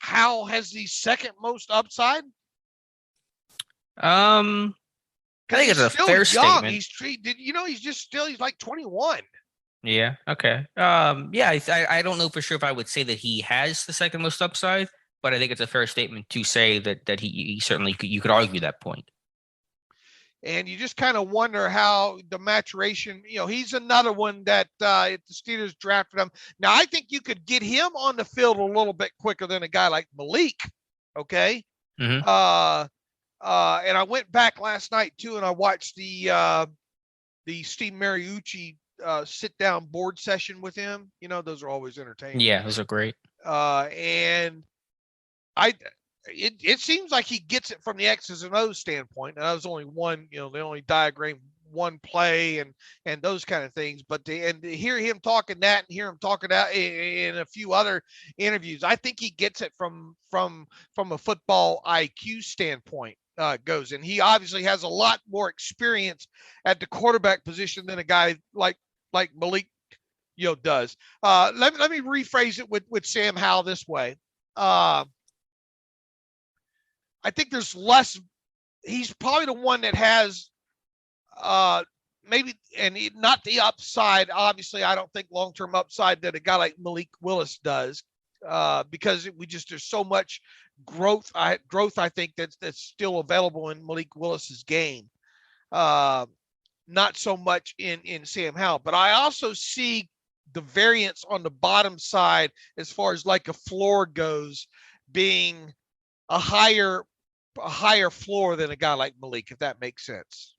Howell has the second most upside? I think it's a fair statement. He's like 21. Yeah. Okay. I don't know for sure if I would say that he has the second most upside, but I think it's a fair statement to say that he certainly you could argue that point. And you just kind of wonder how the maturation, he's another one that if the Steelers drafted him. Now, I think you could get him on the field a little bit quicker than a guy like Malik. Okay. Mm-hmm. And I went back last night too, and I watched the Steve Mariucci sit down board session with him. Those are always entertaining. Yeah, those are great. And it seems like he gets it from the X's and O's standpoint. And that was only one, they only diagrammed one play and those kind of things. But to hear him talking that and hear him talking that in a few other interviews, I think he gets it from a football IQ standpoint. goes. And he obviously has a lot more experience at the quarterback position than a guy like Malik, does. Let me rephrase it with Sam Howell this way. I think there's less. He's probably the one that has maybe, and not the upside. Obviously, I don't think long-term upside that a guy like Malik Willis does, because there's so much growth. I think that's still available in Malik Willis's game. Not so much in Sam Howell, but I also see the variance on the bottom side as far as like a floor goes, being a higher floor than a guy like Malik, if that makes sense.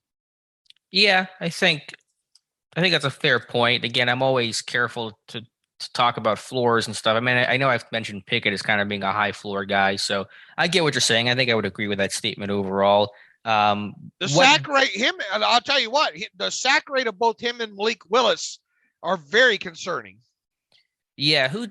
Yeah, I think that's a fair point. Again, I'm always careful to talk about floors and stuff. I mean, I know I've mentioned Pickett as kind of being a high floor guy, so I get what you're saying. I think I would agree with that statement overall. Sack rate, and I'll tell you what, the sack rate of both him and Malik Willis are very concerning. Yeah, who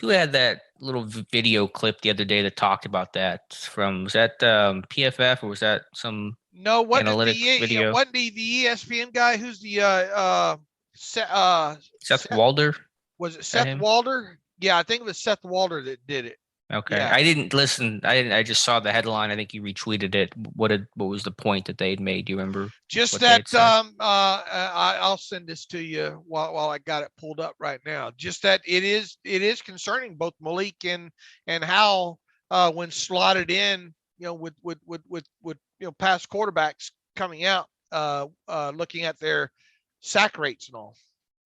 had that little video clip the other day that talked about that? Was that PFF, or was that some analytic video? Wasn't the ESPN guy? Who's the Seth Walder? Was it Seth Walder? Yeah, I think it was Seth Walder that did it. Okay. Yeah. I didn't listen. I just saw the headline. I think you retweeted it. What was the point that they had made? Do you remember? Just that I'll send this to you while I got it pulled up right now. Just that it is concerning both Malik and Howell when slotted in, with past quarterbacks coming out, looking at their sack rates and all.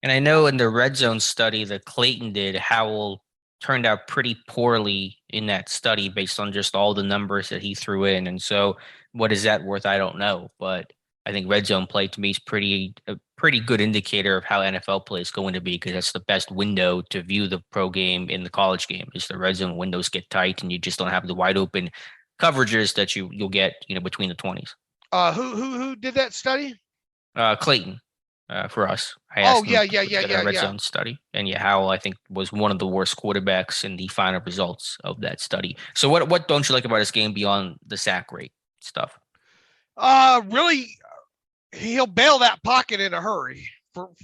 And I know in the red zone study that Clayton did, Howell turned out pretty poorly in that study based on just all the numbers that he threw in. And so what is that worth? I don't know. But I think red zone play to me is a pretty good indicator of how NFL play is going to be, because that's the best window to view the pro game in the college game. Is the red zone windows get tight and you just don't have the wide open coverages that you'll get, between the 20s. Who did that study? Clayton. For us. Red zone study. And Howell, I think, was one of the worst quarterbacks in the final results of that study. So what don't you like about his game beyond the sack rate stuff? Really, he'll bail that pocket in a hurry for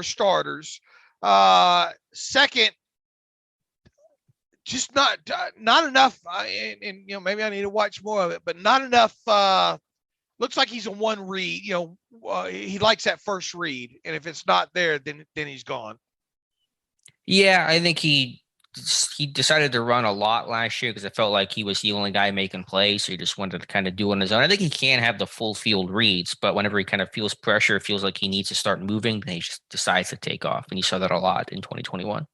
starters. Second, just not enough. And maybe I need to watch more of it, but not enough. Looks like he's a one read. He likes that first read, and if it's not there, then he's gone. Yeah, I think he decided to run a lot last year because I felt like he was the only guy making plays, so he just wanted to kind of do on his own. I think he can have the full field reads, but whenever he kind of feels pressure, feels like he needs to start moving, then he just decides to take off, and you saw that a lot in 2021.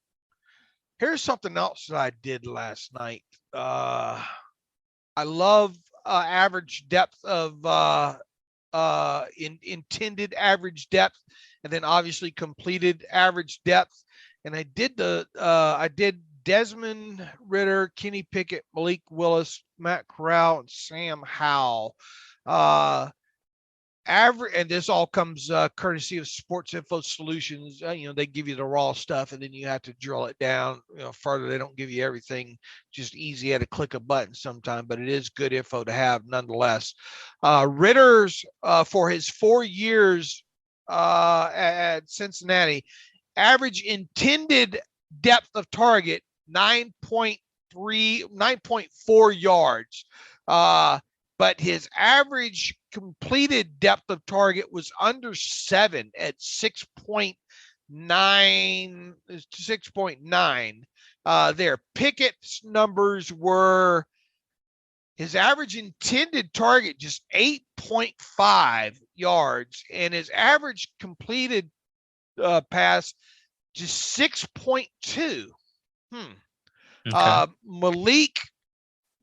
Here's something else that I did last night. I love average depth of intended average depth, and then obviously completed average depth. And I did Desmond Ridder, Kenny Pickett, Malik Willis, Matt Corral, and Sam Howell. Average, and this all comes courtesy of Sports Info Solutions. They give you the raw stuff, and then you have to drill it down further. They don't give you everything just easy at a click of button sometime, but it is good info to have nonetheless. Ritter's for his 4 years at Cincinnati, average intended depth of target 9.4 yards. But his average completed depth of target was under 7 at 6.9 there. Pickett's numbers were his average intended target just 8.5 yards, and his average completed pass just 6.2. Okay. Malik,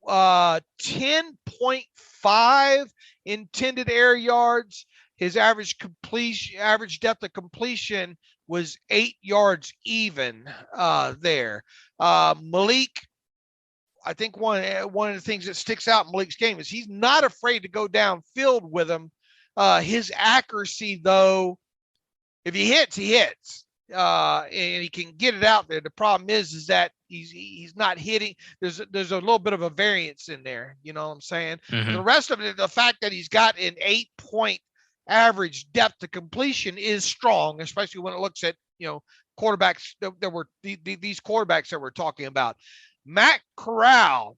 10.5 intended air yards. His average depth of completion was 8 yards even there. Malik, I think one of the things that sticks out in Malik's game is he's not afraid to go downfield with him. His accuracy, though, if he hits, he hits. and he can get it out there. The problem is that he's not hitting. There's a little bit of a variance in there. You know what I'm saying? Mm-hmm. The rest of it, the fact that he's got an 8-point average depth to completion is strong, especially when it looks at, quarterbacks that were these quarterbacks that we're talking about. Matt Corral,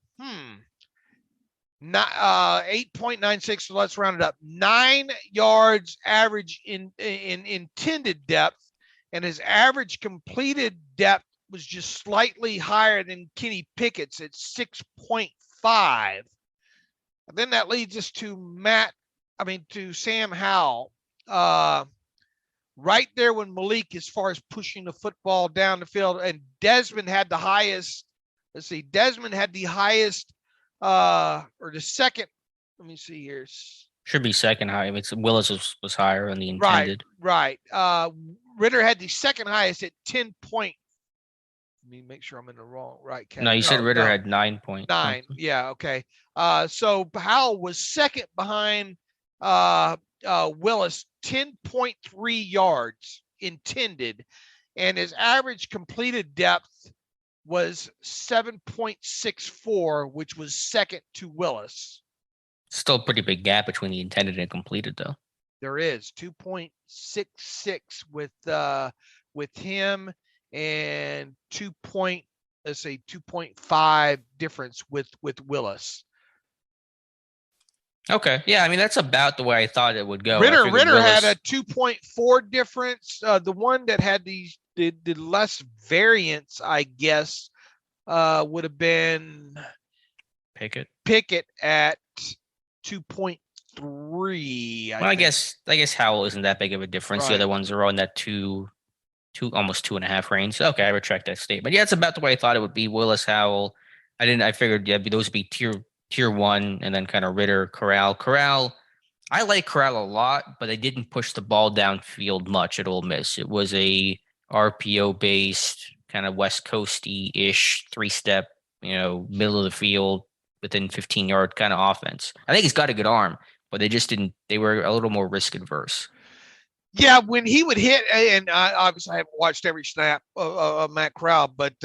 8.96. So let's round it up. 9 yards average in intended depth, and his average completed depth was just slightly higher than Kenny Pickett's at 6.5. And then that leads us to Sam Howell. Right there when Malik, as far as pushing the football down the field, and Desmond had the highest. Let's see, Desmond had the highest, or the second. Let me see here. Should be second high. I mean, Willis was higher on the intended. Right. Ritter had the second highest at 10 point. Let me make sure I'm in the right category. No, you said Ritter had 9 points. 9. Yeah. Okay. So Howell was second behind Willis, 10.3 yards intended, and his average completed depth was 7.64, which was second to Willis. Still a pretty big gap between the intended and completed, though. There is 2.66 with him, and 2.5 difference with Willis. Okay. Yeah, I mean, that's about the way I thought it would go. Ritter had a 2.4 difference. The one that had the less variance, I guess, would have been Pickett at 2.3. I guess Howell isn't that big of a difference. Right. The other ones are on that two, almost 2.5 range. Okay, I retract that statement. Yeah, it's about the way I thought it would be. Willis, Howell. I figured those would be tier 1, and then kind of Ritter, Corral. I like Corral a lot, but they didn't push the ball downfield much at Ole Miss. It was a RPO based kind of West Coasty-ish 3-step, middle of the field within 15-yard kind of offense. I think he's got a good arm, but they were a little more risk adverse. Yeah, when he would hit, and obviously I haven't watched every snap of Matt Corral, but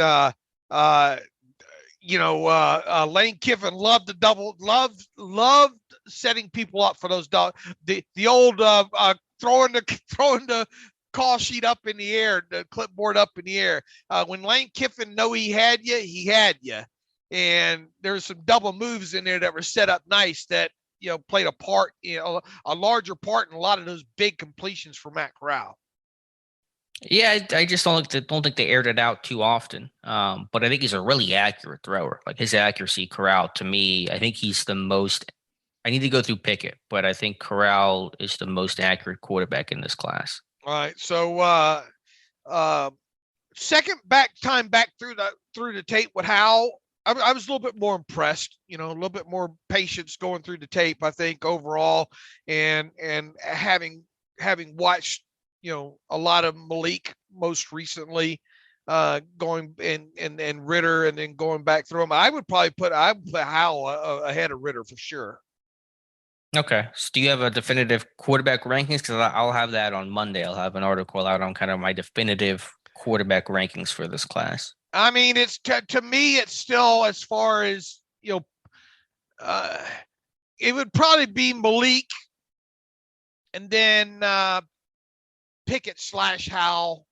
Lane Kiffin loved loved setting people up for those dogs. The old throwing the call sheet up in the air, the clipboard up in the air. When Lane Kiffin know he had you. And there's some double moves in there that were set up nice that, played a part, a larger part in a lot of those big completions for Matt Corral. Yeah, I just don't think they aired it out too often. But I think he's a really accurate thrower. Like his accuracy, Corral, to me, I think he's the most. I need to go through Pickett, but I think Corral is the most accurate quarterback in this class. All right, so second time back through the tape with Howell, I was a little bit more impressed. A little bit more patience going through the tape, I think, overall, and having watched a lot of Malik most recently, going and Ritter, and then going back through them. I would put Howell ahead of Ritter for sure. Okay. So do you have a definitive quarterback rankings? Because I'll have that on Monday. I'll have an article out on kind of my definitive quarterback rankings for this class. I mean, it's to me, it's still, as far as, it would probably be Malik, and then Pickett / Howell.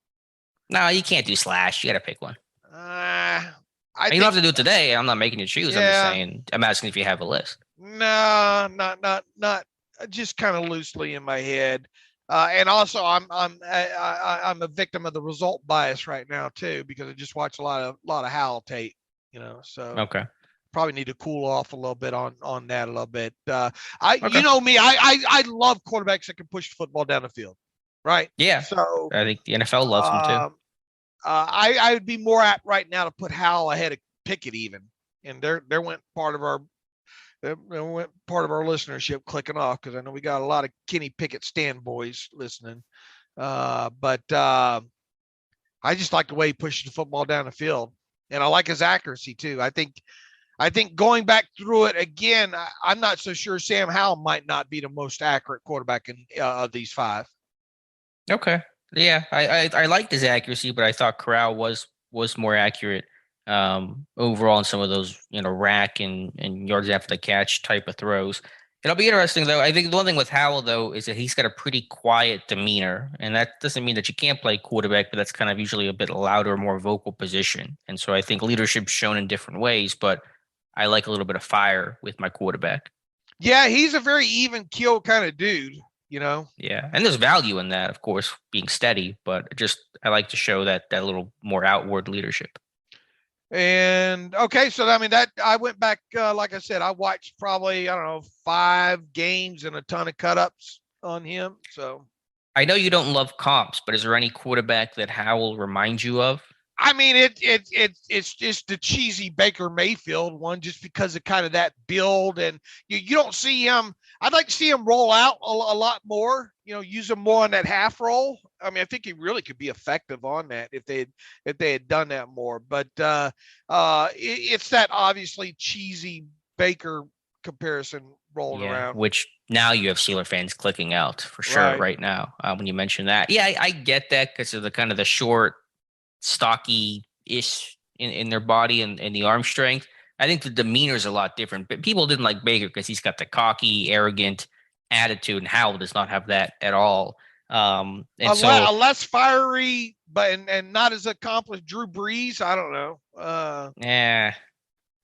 No, you can't do slash. You got to pick one. You don't have to do it today. I'm not making you choose. Yeah. I'm just saying. I'm asking if you have a list. No, not just kind of loosely in my head. And also, I'm a victim of the result bias right now too, because I just watch a lot of Howell tape. So okay. Probably need to cool off a little bit on that a little bit. You know me, I love quarterbacks that can push the football down the field. Right. Yeah. So I think the NFL loves them too. I would be more apt right now to put Howell ahead of Pickett even, and there went part of our listenership clicking off, because I know we got a lot of Kenny Pickett stand boys listening. But I just like the way he pushes the football down the field, and I like his accuracy too. I think going back through it again, I'm not so sure Sam Howell might not be the most accurate quarterback of these 5. Okay. Yeah, I liked his accuracy, but I thought Corral was more accurate overall in some of those, rack and yards after the catch type of throws. It'll be interesting though. I think the one thing with Howell though is that he's got a pretty quiet demeanor, and that doesn't mean that you can't play quarterback, but that's kind of usually a bit louder, more vocal position. And so I think leadership's shown in different ways, but I like a little bit of fire with my quarterback. Yeah, he's a very even keel kind of dude, you know. Yeah, and there's value in that, of course, being steady, but just I like to show that little more outward leadership. And okay, so I mean that I went back, like I said, I watched probably I don't know 5 games and a ton of cut ups on him. So I know you don't love comps, but is there any quarterback that Howell reminds you of? I mean it's just the cheesy Baker Mayfield one, just because of kind of that build, and you don't see him. I'd like to see him roll out a lot more. Use him more on that half roll. I mean, I think he really could be effective on that if they had done that more. But it's that obviously cheesy Baker comparison rolling around. Which now you have Steeler fans clicking out for sure right now when you mention that. Yeah, I get that because of the kind of the short, stocky-ish in their body and the arm strength. I think the demeanor is a lot different, but people didn't like Baker because he's got the cocky, arrogant attitude, and Howell does not have that at all. And a less fiery, but and not as accomplished Drew Brees. I don't know. Yeah,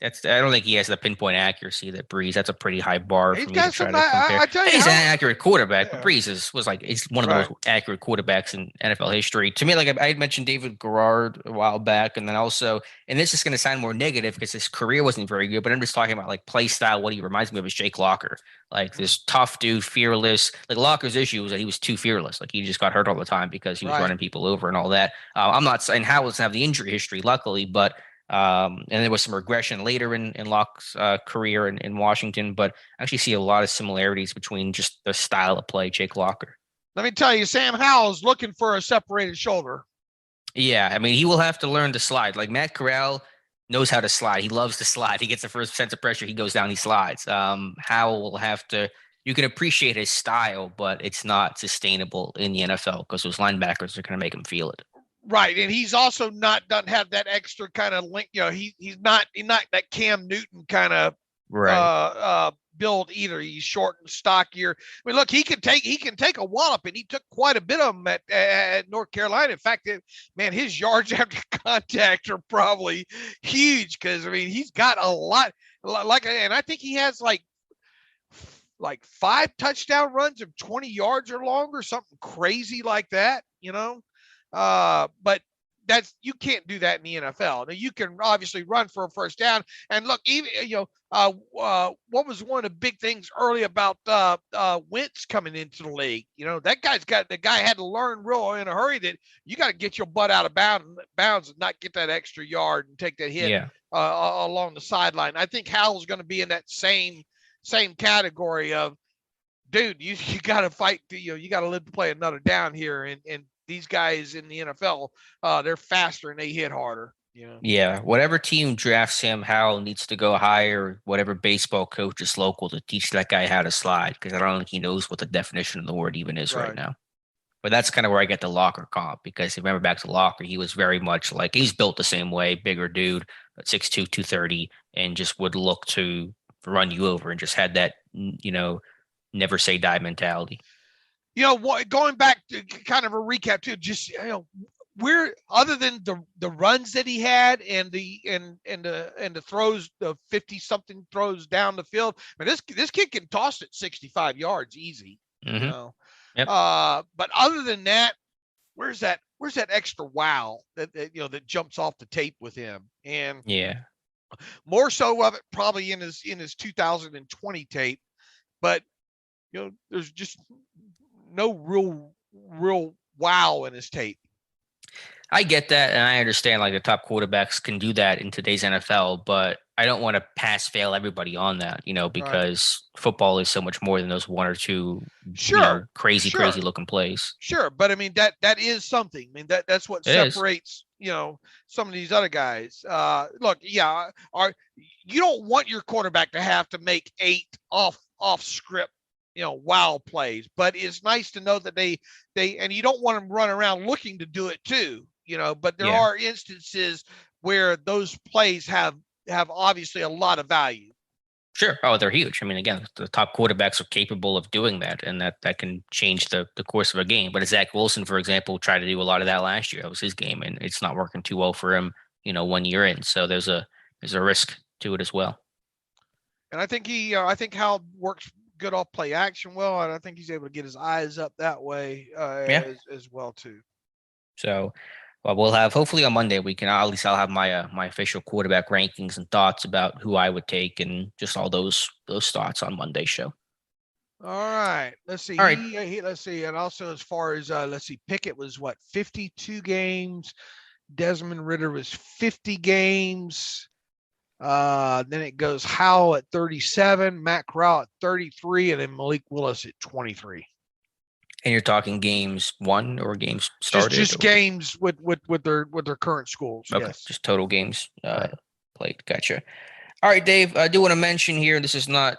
I don't think he has the pinpoint accuracy that Brees. That's a pretty high bar for me to try to compare. I tell you, he's an accurate quarterback, but Brees he's one of the most accurate quarterbacks in NFL history. To me, like I had mentioned David Garrard a while back, and then also, and this is going to sound more negative because his career wasn't very good, but I'm just talking about like play style. What he reminds me of is Jake Locker, like this tough dude, fearless. Like Locker's issue was that he was too fearless. Like he just got hurt all the time because he was running people over and all that. I'm not saying Howell doesn't have the injury history, luckily, but and there was some regression later in Locke's career in Washington, but I actually see a lot of similarities between just the style of play, Jake Locker. Let me tell you, Sam Howell's looking for a separated shoulder. Yeah, I mean, he will have to learn to slide. Like Matt Corral knows how to slide. He loves to slide. He gets the first sense of pressure. He goes down, he slides. Howell will have to, you can appreciate his style, but it's not sustainable in the NFL because those linebackers are going to make him feel it. Right, and he's also doesn't have that extra kind of link. He's not that Cam Newton kind of build either. He's short and stockier. I mean, look, he can take a wallop, and he took quite a bit of them at North Carolina. In fact, his yards after contact are probably huge because I mean he's got a lot. And I think he has like 5 touchdown runs of 20 yards or longer, something crazy like that. But you can't do that in the NFL. Now you can obviously run for a first down. And look, even what was one of the big things early about Wentz coming into the league? The guy had to learn real in a hurry that you got to get your butt out of bounds and not get that extra yard and take that hit along the sideline. I think Howell's going to be in that same category of, dude, you got to fight. You got to live to play another down here, and these guys in the NFL, they're faster and they hit harder. Yeah. Whatever team drafts Sam Howell needs to go hire whatever baseball coach is local to teach that guy how to slide, because I don't think he knows what the definition of the word even is right now. But that's kind of where I get the Locker comp, because if you remember back to Locker, he was very much like, he's built the same way, bigger dude, 6'2", 230, and just would look to run you over and just had that, never say die mentality. Going back to kind of a recap too, just we're other than the runs that he had and the throws, the 50-something throws down the field. I mean, this kid can toss it 65 yards easy. Mm-hmm. Yep. But other than that, where's that extra wow that jumps off the tape with him? And more so of it probably in his 2020 tape, but there's just no real wow in his tape. I get that, and I understand like the top quarterbacks can do that in today's NFL, but I don't want to pass fail everybody on that, because football is so much more than those one or two crazy looking plays. Sure, but I mean that is something. I mean that's what separates some of these other guys. Look, you don't want your quarterback to have to make 8 off script wow plays, but it's nice to know that they, and you don't want them running around looking to do it too, but there are instances where those plays have obviously a lot of value. Sure. Oh, they're huge. I mean, again, the top quarterbacks are capable of doing that, and that can change the course of a game. But Zach Wilson, for example, tried to do a lot of that last year. That was his game, and it's not working too well for him, 1 year in. So there's a risk to it as well. And I think I think Howell works good off play action well, and I think he's able to get his eyes up that way as well too. So, well, we'll have hopefully on Monday I'll have my my official quarterback rankings and thoughts about who I would take and just all those thoughts on Monday's show. All right, let's see. All right. Let's see, and also as far as Pickett was 52 games. Desmond Ridder was 50 games. Then it goes Howell at 37, Matt Corral at 33, and then Malik Willis at 23. And you're talking games won or games started? Just games with their current schools. Okay, yes. Just total games played. Gotcha. All right, Dave. I do want to mention here. This is not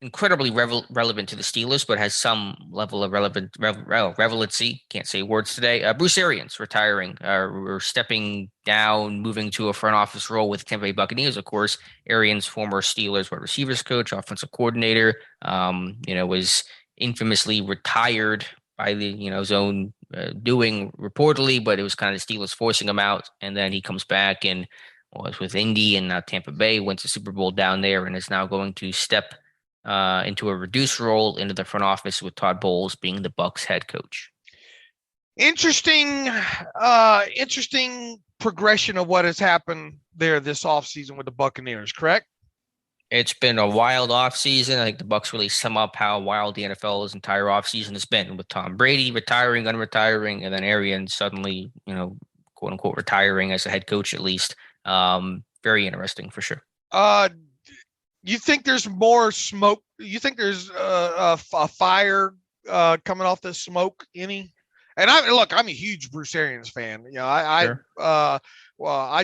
incredibly relevant to the Steelers, but has some level of relevancy. Can't say words today. Bruce Arians retiring, or stepping down, moving to a front office role with Tampa Bay Buccaneers. Of course, Arians, former Steelers wide receivers coach, offensive coordinator, was infamously retired by the his own doing reportedly, but it was kind of the Steelers forcing him out, and then he comes back and was with Indy and now Tampa Bay, went to Super Bowl down there, and is now going to step into a reduced role into the front office with Todd Bowles being the Bucs head coach. Interesting progression of what has happened there this offseason with the Buccaneers, correct? It's been a wild offseason. I think the Bucs really sum up how wild the NFL's entire offseason has been, with Tom Brady retiring, unretiring, and then Arians suddenly, quote unquote, retiring as a head coach at least. Very interesting for sure. You think there's more smoke? You think there's a fire coming off this smoke? Any? And I'm a huge Bruce Arians fan. Sure. I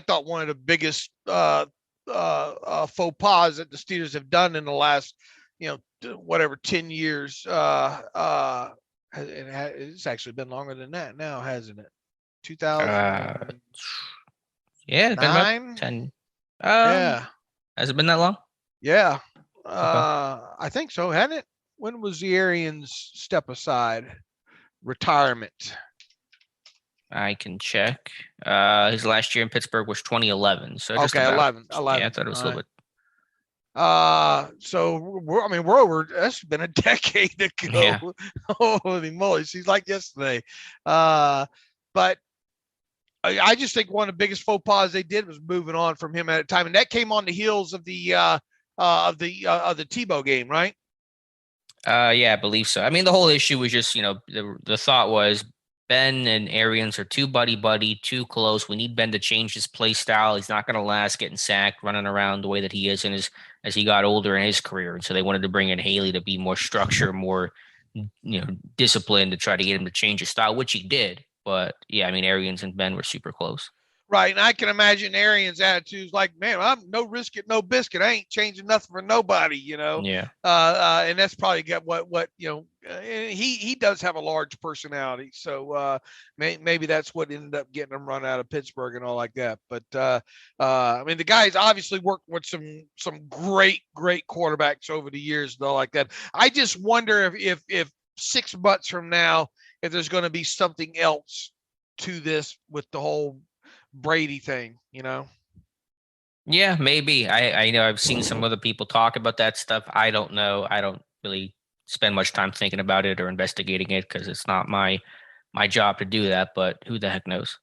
thought one of the biggest faux pas that the Steelers have done in the last 10 years. It's actually been longer than that now, hasn't it? 2000. Yeah, it's been about 10. Yeah. Has it been that long? Yeah. Okay. I think so, hadn't it? When was the Arians step aside retirement? I can check. His last year in Pittsburgh was 2011. So just okay, about, 11. Yeah, I thought it was a little bit. So we're over. That's been a decade ago. Yeah. Holy moly, seems like yesterday. But I just think one of the biggest faux pas they did was moving on from him at a time, and that came on the heels of the Tebow game, right? Yeah, I believe so. I mean, the whole issue was just, the thought was Ben and Arians are too buddy, too close. We need Ben to change his play style. He's not going to last getting sacked, running around the way that he is as he got older in his career. And so they wanted to bring in Haley to be more structured, more, disciplined, to try to get him to change his style, which he did. But yeah, I mean, Arians and Ben were super close. Right. And I can imagine Arians' attitudes like, man, I'm no risk it, no biscuit. I ain't changing nothing for nobody, Yeah. And that's probably got what he does have a large personality. So maybe that's what ended up getting him run out of Pittsburgh and all like that. But I mean, the guy's obviously worked with some great quarterbacks over the years and all like that. I just wonder if 6 months from now, if there's going to be something else to this with the whole Brady thing, Yeah, maybe. I know I've seen some other people talk about that stuff. I don't know. I don't really spend much time thinking about it or investigating it because it's not my job to do that, but who the heck knows?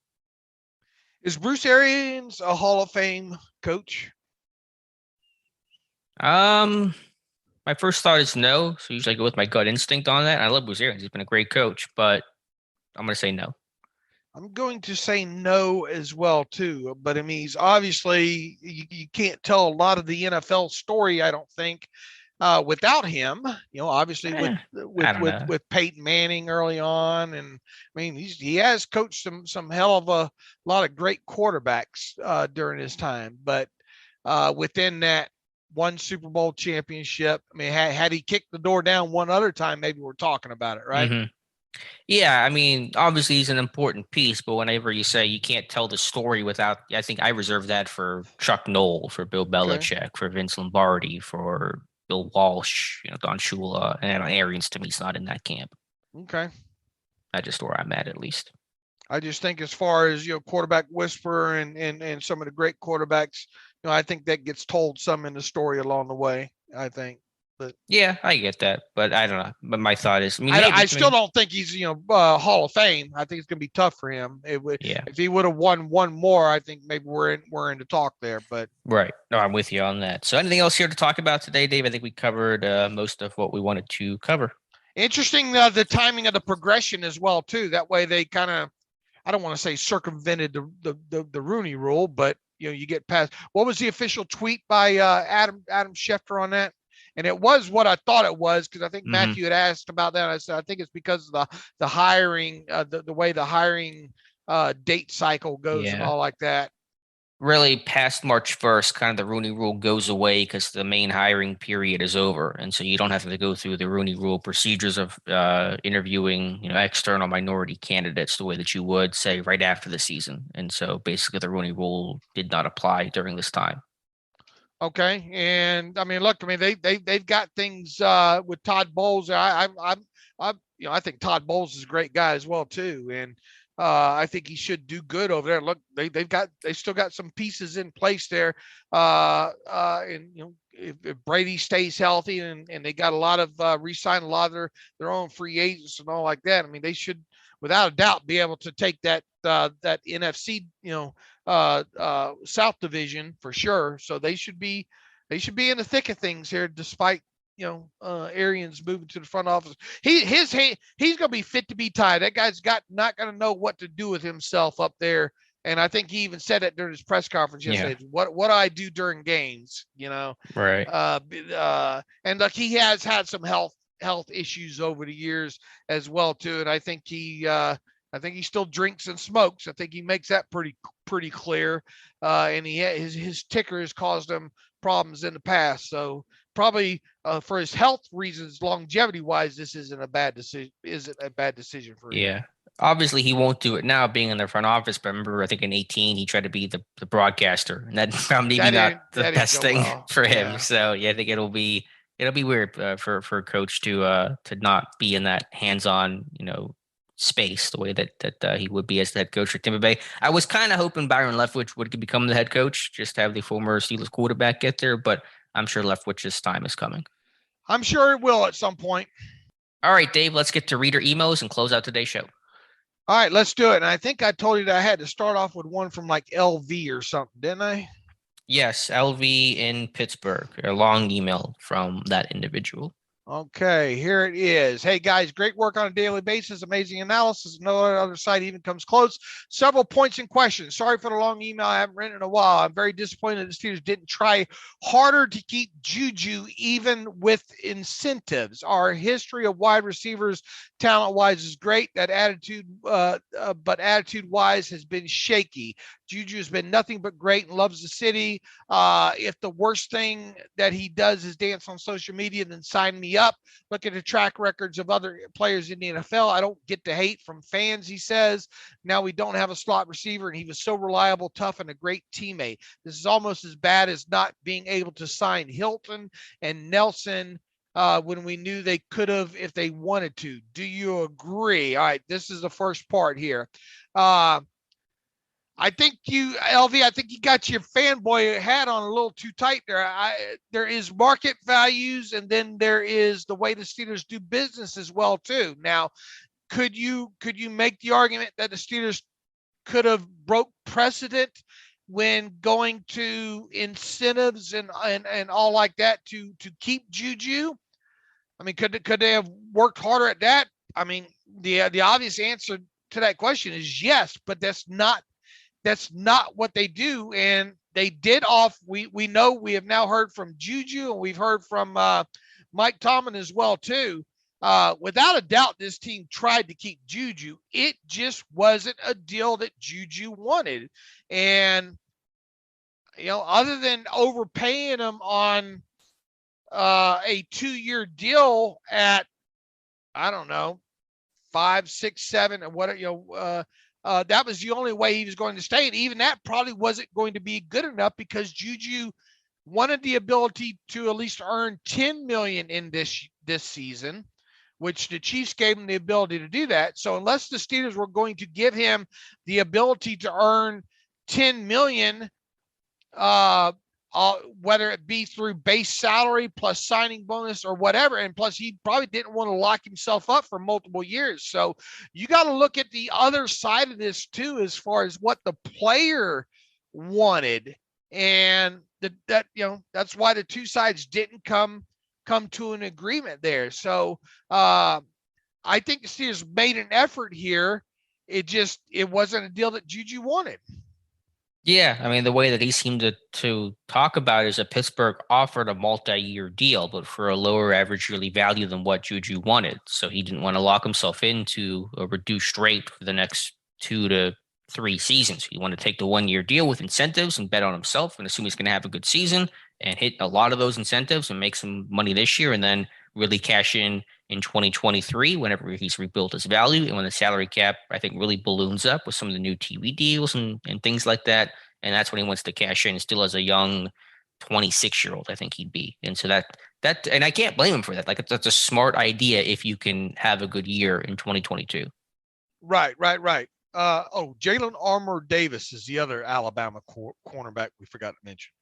Is Bruce Arians a Hall of Fame coach? My first thought is no. So usually I go with my gut instinct on that. I love Bruce Arians. He's been a great coach, but I'm going to say no. I'm going to say no as well, too. But I mean, he's obviously, you can't tell a lot of the NFL story, I don't think, without him. Obviously with Peyton Manning early on, and I mean, he has coached some hell of a lot of great quarterbacks during his time. But within that, one Super Bowl championship. I mean, had he kicked the door down one other time, maybe we're talking about it, right? Mm-hmm. Yeah, I mean, obviously he's an important piece, but whenever you say you can't tell the story without, I think I reserve that for Chuck Noll, for Bill Belichick, for Vince Lombardi, for Bill Walsh, Don Shula, and Arians. To me, it's not in that camp. Okay. That's just where I'm at least. I just think as far as, quarterback whisperer and some of the great quarterbacks, I think that gets told some in the story along the way, I think. But yeah, I get that, but I don't know. But my thought is, I still don't think he's, Hall of Fame. I think it's going to be tough for him. If he would have won one more, I think maybe we're in the talk there. But right, no, I'm with you on that. So, anything else here to talk about today, Dave? I think we covered most of what we wanted to cover. Interesting, the timing of the progression as well too. That way they kind of, I don't want to say circumvented the Rooney Rule, but you get past. What was the official tweet by Adam Schefter on that? And it was what I thought it was, because I think Matthew had asked about that. I said I think it's because of the hiring, the way the hiring date cycle goes and all like that. Really, past March 1st, kind of the Rooney Rule goes away because the main hiring period is over, and so you don't have to go through the Rooney Rule procedures of interviewing, external minority candidates the way that you would say right after the season. And so basically, the Rooney Rule did not apply during this time. Okay, and I mean, look, they've got things with Todd Bowles. I think Todd Bowles is a great guy as well too, and I think he should do good over there. Look, they still got some pieces in place there, and if Brady stays healthy and they got a lot of re-signed a lot of their own free agents and all like that. I mean, they should without a doubt be able to take that NFC South division for sure. So they should be in the thick of things here, despite Arians moving to the front office. He's going to be fit to be tied. That guy's not going to know what to do with himself up there. And I think he even said it during his press conference yesterday. Yeah. What do I do during games? Right. And look, he has had some health issues over the years as well too. And I think he still drinks and smokes. I think he makes that pretty clear. And his ticker has caused him problems in the past. So probably for his health reasons, longevity wise, this isn't a bad decision for him. Yeah. Obviously, he won't do it now being in the front office. But I remember, I think in 2018, he tried to be the broadcaster, and that maybe not the best thing for him. Yeah. So yeah, I think it'll be weird for a coach to not be in that hands-on, space the way that he would be as the head coach for Tampa Bay. I was kind of hoping Byron Leftwich would become the head coach, just to have the former Steelers quarterback get there, but I'm sure Leftwich's time is coming. I'm sure it will at some point. All right, Dave, let's get to reader emails and close out today's show. All right, let's do it. And I think I told you that I had to start off with one from like LV or something, didn't I? Yes, LV in Pittsburgh. A long email from that individual. Okay, here it is. Hey guys, great work on a daily basis. Amazing analysis. No other site even comes close. Several points and questions. Sorry for the long email. I haven't written in a while. I'm very disappointed the Steelers didn't try harder to keep Juju even with incentives. Our history of wide receivers, talent-wise, is great. That attitude, but attitude-wise has been shaky. Juju has been nothing but great and loves the city. If the worst thing that he does is dance on social media, then sign me up. Look at the track records of other players in the NFL. I don't get the hate from fans, he says. Now we don't have a slot receiver, and he was so reliable, tough, and a great teammate. This is almost as bad as not being able to sign Hilton and Nelson when we knew they could have if they wanted to. Do you agree? All right, this is the first part here. I think you got your fanboy hat on a little too tight there. There is market values, and then there is the way the Steelers do business as well too. Now, could you make the argument that the Steelers could have broke precedent when going to incentives and all like that to keep Juju? I mean, could they have worked harder at that? I mean, the obvious answer to that question is yes, but that's not what they do. And they did we know we have now heard from Juju, and we've heard from Mike Tomlin as well too. Without a doubt, this team tried to keep Juju. It just wasn't a deal that Juju wanted. And other than overpaying him on a 2-year deal at, I don't know, 5, 6, 7, and what, that was the only way he was going to stay. And even that probably wasn't going to be good enough because Juju wanted the ability to at least earn $10 million in this season, which the Chiefs gave him the ability to do that. So unless the Steelers were going to give him the ability to earn $10 million, whether it be through base salary plus signing bonus or whatever, and plus he probably didn't want to lock himself up for multiple years. So you got to look at the other side of this too, as far as what the player wanted, and that's why the two sides didn't come to an agreement there. So I think the Steelers made an effort here. It wasn't a deal that Juju wanted. Yeah, I mean, the way that he seemed to talk about it is that Pittsburgh offered a multi-year deal, but for a lower average yearly value than what Juju wanted. So he didn't want to lock himself into a reduced rate for the next 2 to 3 seasons. He wanted to take the 1-year deal with incentives and bet on himself and assume he's going to have a good season and hit a lot of those incentives and make some money this year and then really cash in 2023 whenever he's rebuilt his value and when the salary cap, I think, really balloons up with some of the new TV deals and things like that. And that's when he wants to cash in still as a young 26-year-old, I think he'd be. And so that and I can't blame him for that. Like, that's a smart idea if you can have a good year in 2022. Right. Jalen Armour-Davis is the other Alabama cornerback we forgot to mention.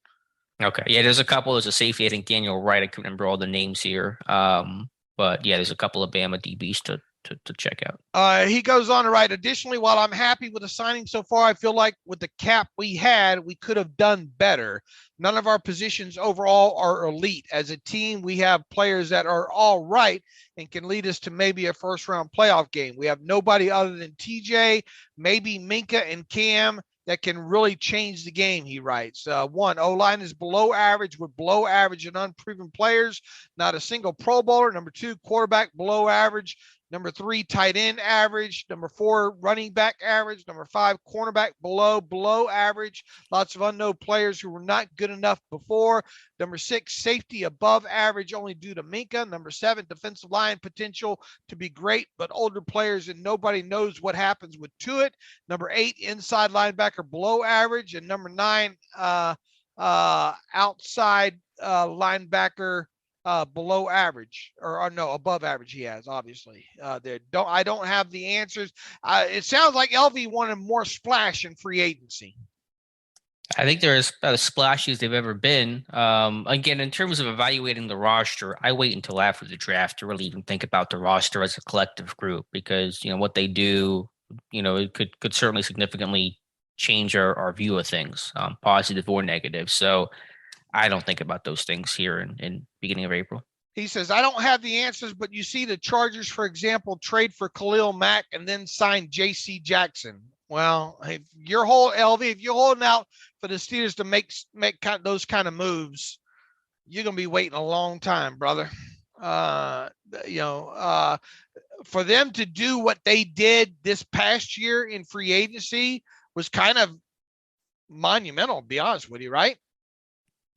Okay. Yeah, there's a couple. There's a safety, I think Daniel Wright. I couldn't remember all the names here. But yeah, there's a couple of Bama DBs to check out. He goes on to write, additionally, while I'm happy with the signing so far, I feel like with the cap we had, we could have done better. None of our positions overall are elite. As a team, we have players that are all right and can lead us to maybe a first-round playoff game. We have nobody other than TJ, maybe Minka and Cam, that can really change the game, he writes. 1, O-line is below average with below average and unproven players, not a single Pro Bowler. Number 2, quarterback below average. Number 3, tight end average. Number 4, running back average. Number 5, cornerback below average. Lots of unknown players who were not good enough before. Number 6, safety above average only due to Minka. Number 7, defensive line potential to be great, but older players and nobody knows what happens with Tuitt. Number 8, inside linebacker below average. And number 9, outside linebacker below average, or no, above average. He has, obviously. I don't have the answers. It sounds like LV wanted more splash in free agency. I think they're as splashy as they've ever been. Again, in terms of evaluating the roster, I wait until after the draft to really even think about the roster as a collective group because, what they do, it could certainly significantly change our view of things, positive or negative. So I don't think about those things here in beginning of April. He says, I don't have the answers, but you see the Chargers, for example, trade for Khalil Mack and then sign J.C. Jackson. Well, if you're holding out for the Steelers to make those kind of moves, you're going to be waiting a long time, brother. For them to do what they did this past year in free agency was kind of monumental, to be honest with you, right?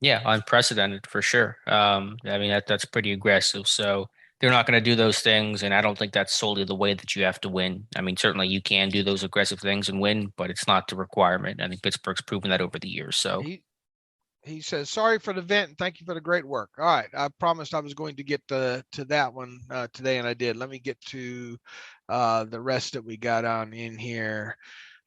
Yeah, unprecedented for sure. That's pretty aggressive. So they're not going to do those things, and I don't think that's solely the way that you have to win. I mean, certainly you can do those aggressive things and win, but it's not the requirement. I think Pittsburgh's proven that over the years. So he says, sorry for the vent and thank you for the great work. All right, I promised I was going to get to that one today, and I did. Let me get to the rest that we got on in here.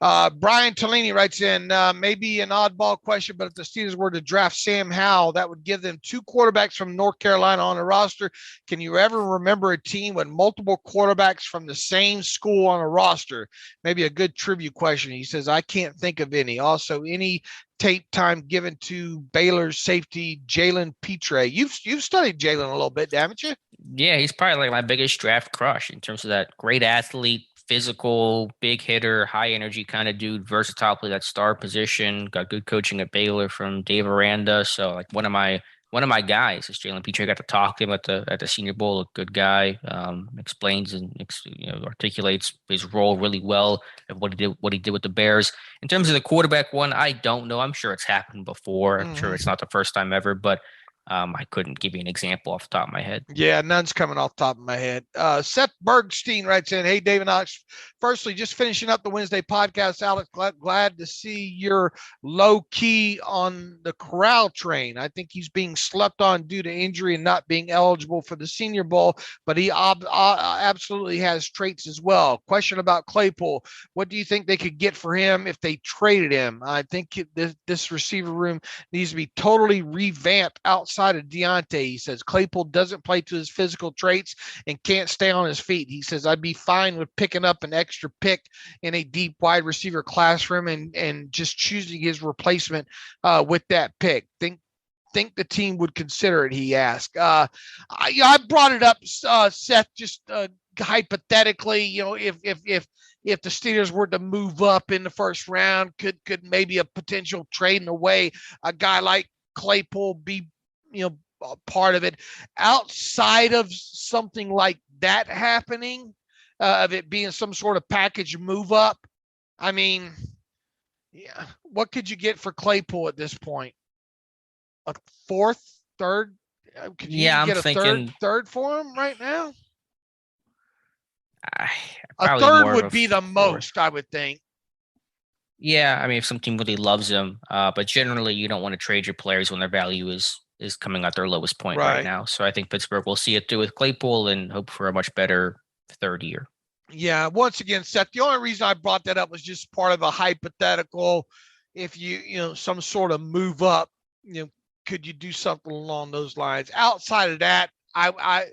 Brian Tellini writes in, maybe an oddball question, but if the Steelers were to draft Sam Howell, that would give them 2 quarterbacks from North Carolina on the roster. Can you ever remember a team with multiple quarterbacks from the same school on a roster? Maybe a good trivia question. He says, I can't think of any. Also, any tape time given to Baylor's safety, Jalen Petre. You've studied Jalen a little bit, haven't you? Yeah, he's probably like my biggest draft crush in terms of that great athlete, physical, big hitter, high energy kind of dude, versatile, play that star position, got good coaching at Baylor from Dave Aranda. So like one of my one of my guys is Jalen Petrie. I got to talk to him at the Senior Bowl. A good guy, explains and articulates his role really well of what he did with the Bears. In terms of the quarterback one, I don't know. I'm sure it's happened before. I'm sure it's not the first time ever, but I couldn't give you an example off the top of my head. Yeah, none's coming off the top of my head. Seth Bergstein writes in, "Hey, David Alex. Firstly, just finishing up the Wednesday podcast. Alex, glad to see you're low key on the Corral train. I think he's being slept on due to injury and not being eligible for the Senior Bowl, but he absolutely has traits as well. Question about Claypool. What do you think they could get for him if they traded him? I think this receiver room needs to be totally revamped outside of Deontay." He says Claypool doesn't play to his physical traits and can't stay on his feet. He says, "I'd be fine with picking up an extra pick in a deep wide receiver classroom and just choosing his replacement with that pick. Think the team would consider it," he asked. I brought it up, Seth, just hypothetically, if the Steelers were to move up in the first round, could maybe a potential trading away a guy like Claypool be, part of it outside of something like that happening, of it being some sort of package move up? I mean, yeah, what could you get for Claypool at this point? A fourth, third? Could you get a thinking third for him right now? A third would be the most, I would think. Yeah, I mean, if some team really loves him, but generally you don't want to trade your players when their value is coming at their lowest point right now. So I think Pittsburgh will see it through with Claypool and hope for a much better third year. Yeah, once again, Seth, the only reason I brought that up was just part of a hypothetical. If you some sort of move up, could you do something along those lines? Outside of that, I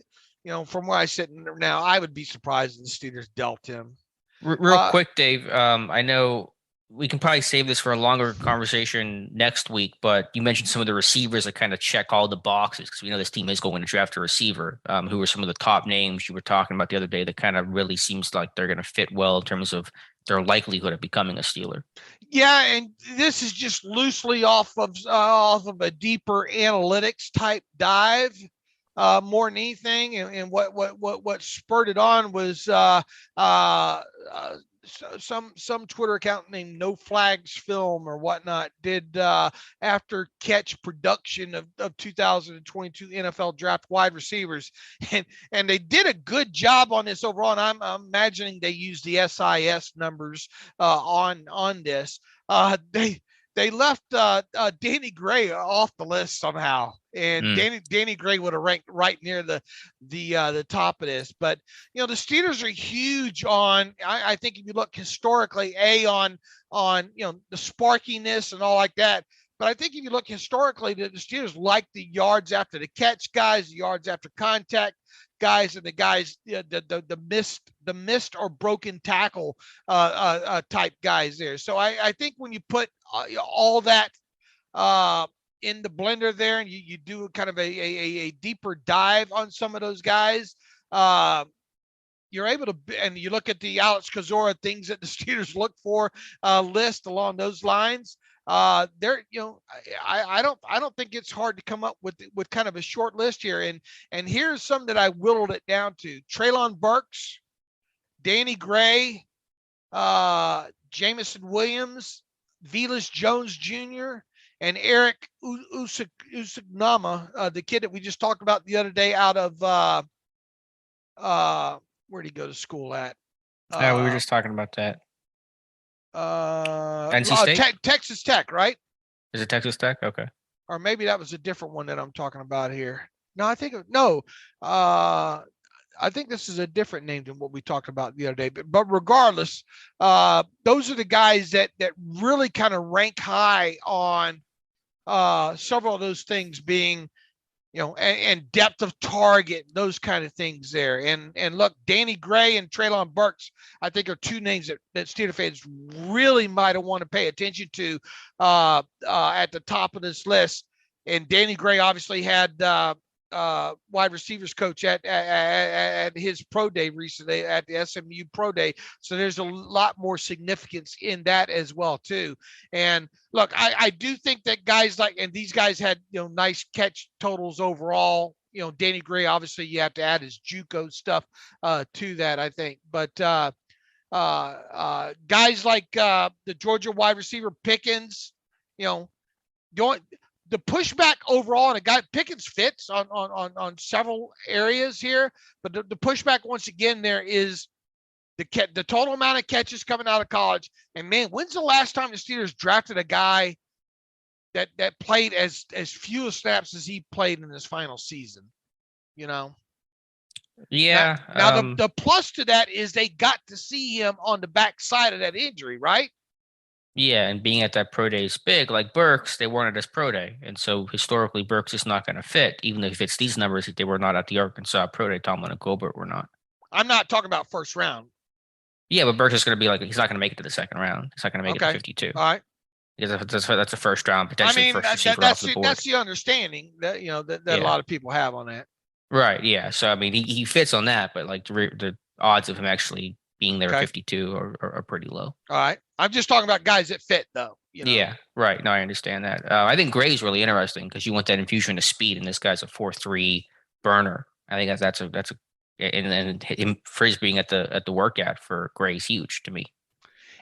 from where I sit now, I would be surprised if the Steelers dealt him. Real quick, Dave, I know we can probably save this for a longer conversation next week, but you mentioned some of the receivers that kind of check all the boxes because we know this team is going to draft a receiver. Who are some of the top names you were talking about the other day that kind of really seems like they're going to fit well in terms of their likelihood of becoming a Steeler? Yeah, and this is just loosely off of a deeper analytics type dive. More than anything, and what spurred it on was some Twitter account named No Flags Film or whatnot did after catch production of 2022 NFL draft wide receivers, and they did a good job on this overall. And I'm imagining they used the SIS numbers on this. They left Danny Gray off the list somehow, and Danny Gray would have ranked right near the top of this. But the Steelers are huge on. I think if you look historically, on the sparkiness and all like that. But I think if you look historically, the Steelers like the yards after the catch guys, the yards after contact guys, and the guys the missed or broken tackle type guys there. So I think when you put all that in the blender there, and you do kind of a deeper dive on some of those guys, you're able to, and you look at the Alex Kozora things that the Steelers look for list along those lines. I don't think it's hard to come up with kind of a short list here. And here's some that I whittled it down to: Treylon Burks, Danny Gray, Jamison Williams, Velus Jones Jr., and Eric Usugnama, the kid that we just talked about the other day out of where'd he go to school at? Yeah, we were just talking about that. NC State? Texas Tech, right? Is it Texas Tech? Okay. Or maybe that was a different one that I'm talking about here. No, I think this is a different name than what we talked about the other day. But regardless, those are the guys that really kind of rank high on several of those things being, and depth of target, those kind of things there. And look, Danny Gray and Treylon Burks, I think, are two names that Steelers fans really might have want to pay attention to at the top of this list. And Danny Gray obviously had wide receivers coach at his pro day recently at the SMU pro day. So there's a lot more significance in that as well too. And look, I do think that guys and these guys had, nice catch totals overall. Danny Gray, obviously you have to add his JUCO stuff to that, I think. But guys like the Georgia wide receiver Pickens, the pushback overall, and a guy Pickens fits on several areas here, but the pushback once again there is the total amount of catches coming out of college. And man, when's the last time the Steelers drafted a guy that played as few snaps as he played in his final season? Yeah. Now the plus to that is they got to see him on the backside of that injury, right? Yeah, and being at that pro day is big. Like Burks, they weren't at his pro day. And so historically, Burks is not going to fit, even if it's these numbers, if they were not at the Arkansas pro day, Tomlin and Colbert were not. I'm not talking about first round. Yeah, but Burks is going to be he's not going to make it to the second round. He's not going to make it to 52. All right. Because that's a first round, potentially first receiver off the board. That's the understanding that, that a lot of people have on that. Right, yeah. So, I mean, he fits on that, but the odds of him actually being there at 52 are pretty low. All right. I'm just talking about guys that fit, though. Yeah, right. No, I understand that. I think Gray's really interesting because you want that infusion of speed, and this guy's a 4.3 burner. I think that's a and him being at the workout for Gray is huge to me.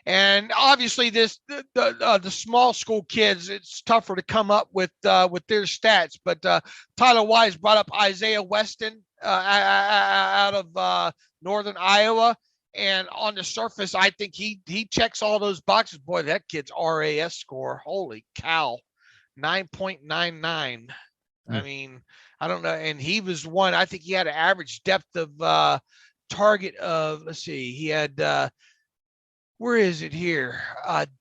And obviously, the small school kids, it's tougher to come up with their stats. But Tyler Wise brought up Isaiah Weston out of Northern Iowa. And on the surface, I think he checks all those boxes. Boy, that kid's RAS score, holy cow, 9.99. I mean, I don't know. And he was one, I think he had an average depth of target of, let's see, he had, where is it here?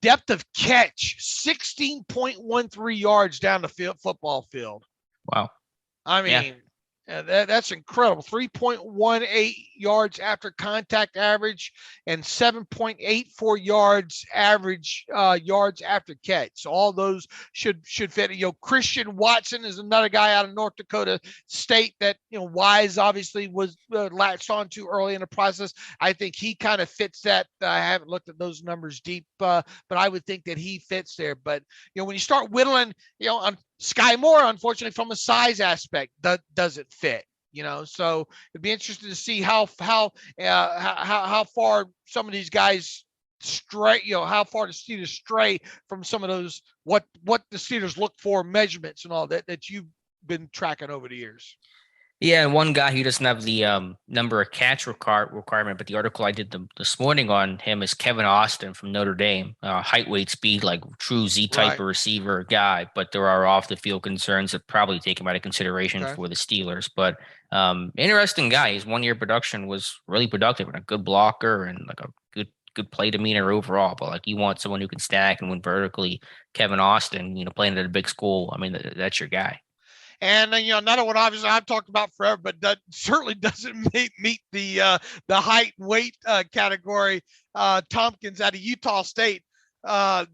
Depth of catch, 16.13 yards down the football field. Wow. I mean, that's incredible. 3.18 yards after contact average and 7.84 yards average yards after catch. So all those should fit. Christian Watson is another guy out of North Dakota State that, Wise obviously was latched on to early in the process. I think he kind of fits that. I haven't looked at those numbers deep, but I would think that he fits there. But, when you start whittling, on Sky Moore, unfortunately, from a size aspect, that doesn't fit. So it'd be interesting to see how far some of these guys stray. How far the Steelers stray from some of those what the Steelers look for measurements and all that you've been tracking over the years. Yeah, and one guy who doesn't have the number of catch requirement, but the article I did this morning on him is Kevin Austin from Notre Dame. Height, weight, speed, like true Z-type of receiver guy, but there are off-the-field concerns that probably take him out of consideration for the Steelers. But interesting guy. His one-year production was really productive and a good blocker and like a good play demeanor overall. But you want someone who can stack and win vertically. Kevin Austin, playing at a big school. I mean, that's your guy. And another one, obviously, I've talked about forever, but that certainly doesn't meet the height and weight category. Tompkins out of Utah State. There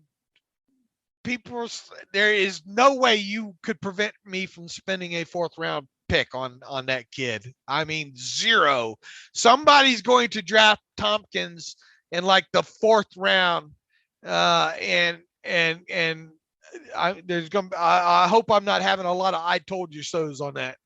is no way you could prevent me from spending a 4th round pick on that kid. I mean, zero. Somebody's going to draft Tompkins in like the 4th round, and I hope I'm not having a lot of I told you so's on that.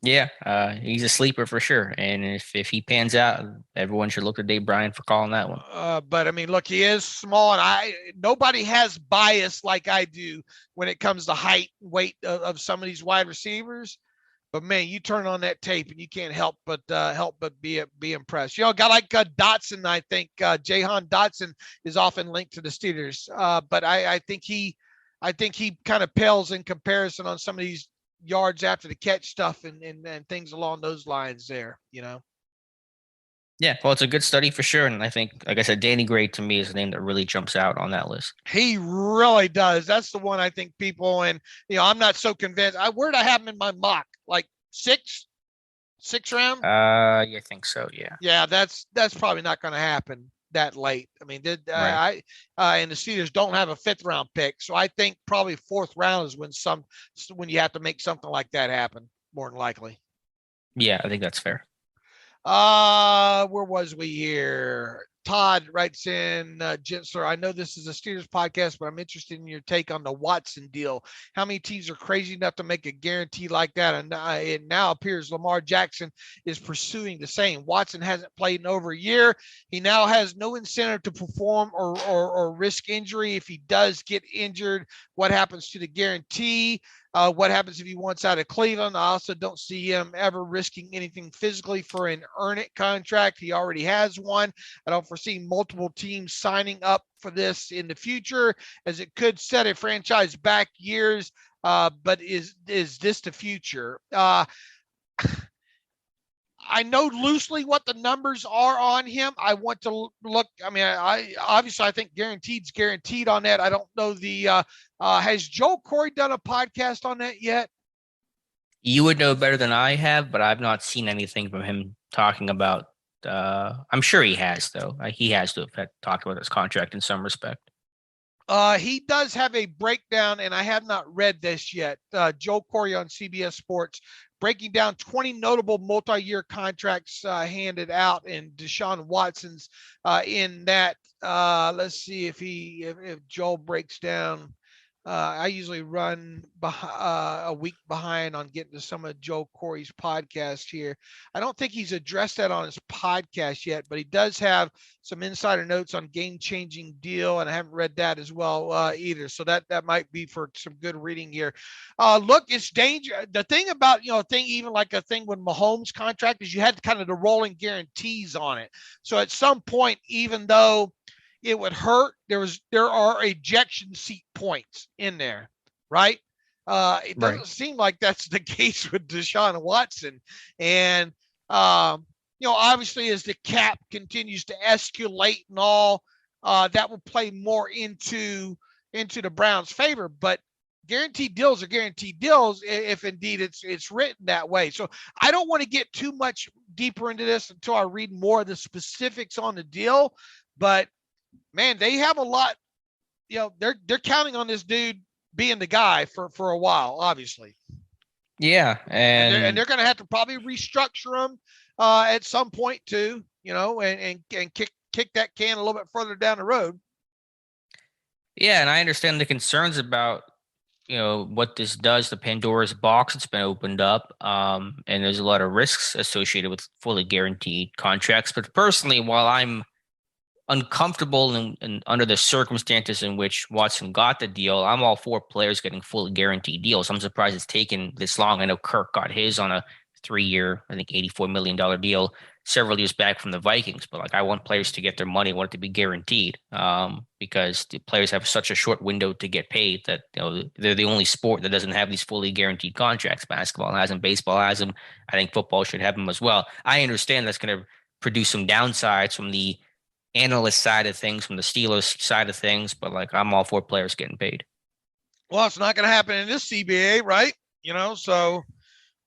Yeah, he's a sleeper for sure. And if he pans out, everyone should look to Dave Bryan for calling that one. But I mean, look, he is small, and nobody has bias like I do when it comes to height and weight of some of these wide receivers. But man, you turn on that tape and you can't help but be impressed. A guy like Dotson, I think Jahan Dotson is often linked to the Steelers. But I think he kind of pales in comparison on some of these yards after the catch stuff and things along those lines there. Yeah, well, it's a good study for sure. And I think, like I said, Danny Gray to me is a name that really jumps out on that list. He really does. That's the one I think people, and I'm not so convinced. Where'd I have him in my mock? Like sixth round? I think so. Yeah. Yeah, that's probably not going to happen. that late. I mean, Right. and the Steelers don't have a 5th round pick, so I think probably 4th round is when you have to make something like that happen, more than likely. Yeah, I think that's fair. Where was we here? Todd writes in, Gensler, I know this is a Steelers podcast, but I'm interested in your take on the Watson deal. How many teams are crazy enough to make a guarantee like that? And it now appears Lamar Jackson is pursuing the same. Watson hasn't played in over a year. He now has no incentive to perform or risk injury. If he does get injured, what happens to the guarantee? What happens if he wants out of Cleveland? I also don't see him ever risking anything physically for an earn it contract. He already has one. I don't foresee multiple teams signing up for this in the future, as it could set a franchise back years. But is this the future? I know loosely what the numbers are on him. I want to look. I mean, I obviously I think guaranteed on that. I don't know the. Has Joel Corey done a podcast on that yet? You would know better than I have, but I've not seen anything from him talking about. I'm sure he has, though. He has to have talked about his contract in some respect. He does have a breakdown, and I have not read this yet. Joe Corey on CBS Sports breaking down 20 notable multi-year contracts handed out, and Deshaun Watson's in that. Let's see if Joel breaks down. I usually run a week behind on getting to some of Joe Corey's podcast here. I don't think he's addressed that on his podcast yet, but he does have some insider notes on game-changing deal, and I haven't read that as well either. So that might be for some good reading here. Look, it's danger. The thing about, even like a thing with Mahomes' contract is you had kind of the rolling guarantees on it. So at some point, even though it would hurt, there are ejection seat points in there, right? It doesn't seem like that's the case with Deshaun Watson. And, obviously as the cap continues to escalate and all, that will play more into the Browns' favor. But guaranteed deals are guaranteed deals if indeed it's written that way. So I don't want to get too much deeper into this until I read more of the specifics on the deal. But man, they have a lot, they're counting on this dude being the guy for a while, obviously. Yeah. And they're going to have to probably restructure him at some point too, and kick that can a little bit further down the road. Yeah. And I understand the concerns about, what this does, the Pandora's box that's been opened up. And there's a lot of risks associated with fully guaranteed contracts. But personally, while I'm uncomfortable and under the circumstances in which Watson got the deal, I'm all for players getting fully guaranteed deals. I'm surprised it's taken this long. I know Kirk got his on a 3-year, I think $84 million deal several years back from the Vikings. But I want players to get their money. I want it to be guaranteed because the players have such a short window to get paid that they're the only sport that doesn't have these fully guaranteed contracts. Basketball has them, baseball has them. I think football should have them as well. I understand that's going to produce some downsides from the analyst side of things, from the Steelers side of things, but I'm all for players getting paid. Well, it's not going to happen in this CBA, right? So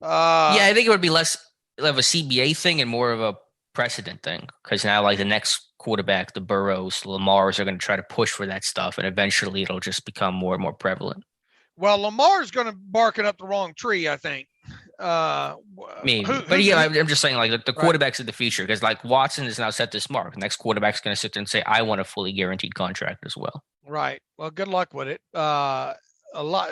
yeah, I think it would be less of a CBA thing and more of a precedent thing, because now the next quarterback, the Burrows, Lamars, are going to try to push for that stuff, and eventually it'll just become more and more prevalent. Well, Lamar's going to barking up the wrong tree, I think. Maybe, but yeah, I'm just saying the quarterbacks of the future, because Watson has now set this mark. The next quarterback's going to sit there and say, "I want a fully guaranteed contract as well." Right. Well, good luck with it. A lot,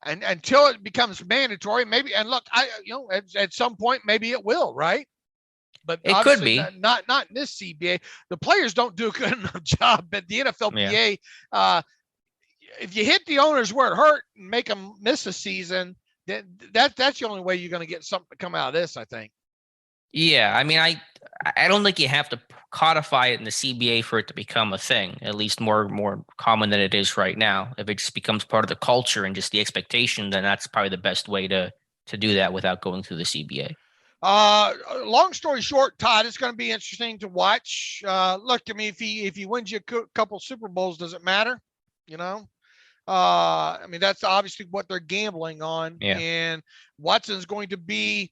and until it becomes mandatory, maybe. And look, at some point, maybe it will, right? But it could be not in this CBA. The players don't do a good enough job, but the NFLPA. Yeah. If you hit the owners where it hurt and make them miss a season, that's the only way you're going to get something to come out of this, I think. Yeah, I mean, I don't think you have to codify it in the CBA for it to become a thing, at least more common than it is right now. If it just becomes part of the culture and just the expectation, then that's probably the best way to do that without going through the CBA. Long story short, Todd, it's going to be interesting to watch. Look, I mean, if he wins you a couple Super Bowls, does it matter? I mean, that's obviously what they're gambling on. Yeah. And Watson's going to be,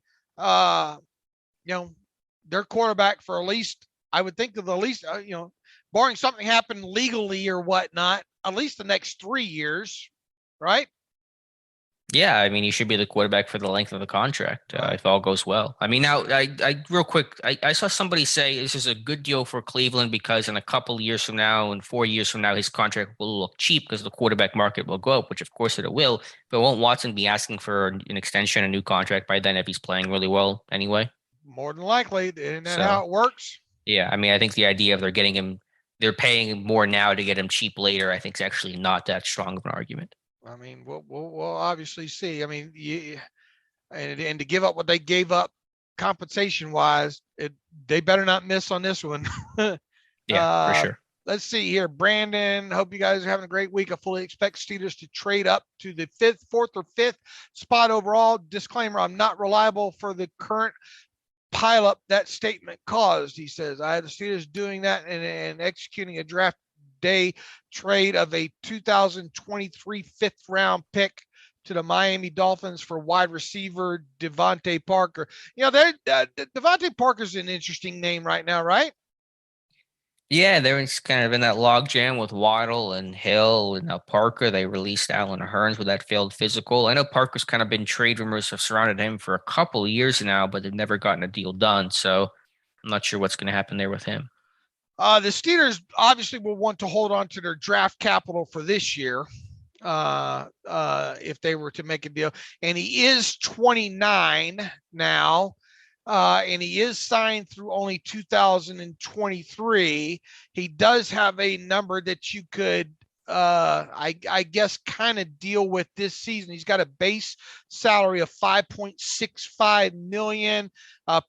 their quarterback for at least, I would think that the least, barring something happen legally or whatnot, at least the next 3 years, right? Yeah, I mean, he should be the quarterback for the length of the contract if all goes well. I mean, now, I real quick, I saw somebody say this is a good deal for Cleveland because in a couple of years from now and 4 years from now, his contract will look cheap because the quarterback market will go up, which of course it will. But won't Watson be asking for an extension, a new contract by then if he's playing really well anyway? More than likely. Isn't that So, how it works? yeah, I mean, I think the idea of they're paying him more now to get him cheap later, I think is actually not that strong of an argument. I mean, we'll obviously see. I mean, and to give up what they gave up compensation wise, they better not miss on this one. Yeah, for sure. Let's see here. Brandon, hope you guys are having a great week. I fully expect Steelers to trade up to the fourth or fifth spot overall. Disclaimer, I'm not reliable for the current pileup that statement caused. He says, I had the Steelers doing that and executing a draft day trade of a 2023 fifth round pick to the Miami Dolphins for wide receiver Devontae Parker. Devontae Parker's an interesting name right now, right? Yeah, they're kind of in that log jam with Waddle and Hill and now Parker. They released Allen Hurns with that failed physical. I know Parker's kind of been trade rumors have surrounded him for a couple of years now, but they've never gotten a deal done. So I'm not sure what's going to happen there with him. The Steelers obviously will want to hold on to their draft capital for this year if they were to make a deal. And he is 29 now, and he is signed through only 2023. He does have a number that you could, I guess, kind of deal with this season. He's got a base salary of $5.65 million,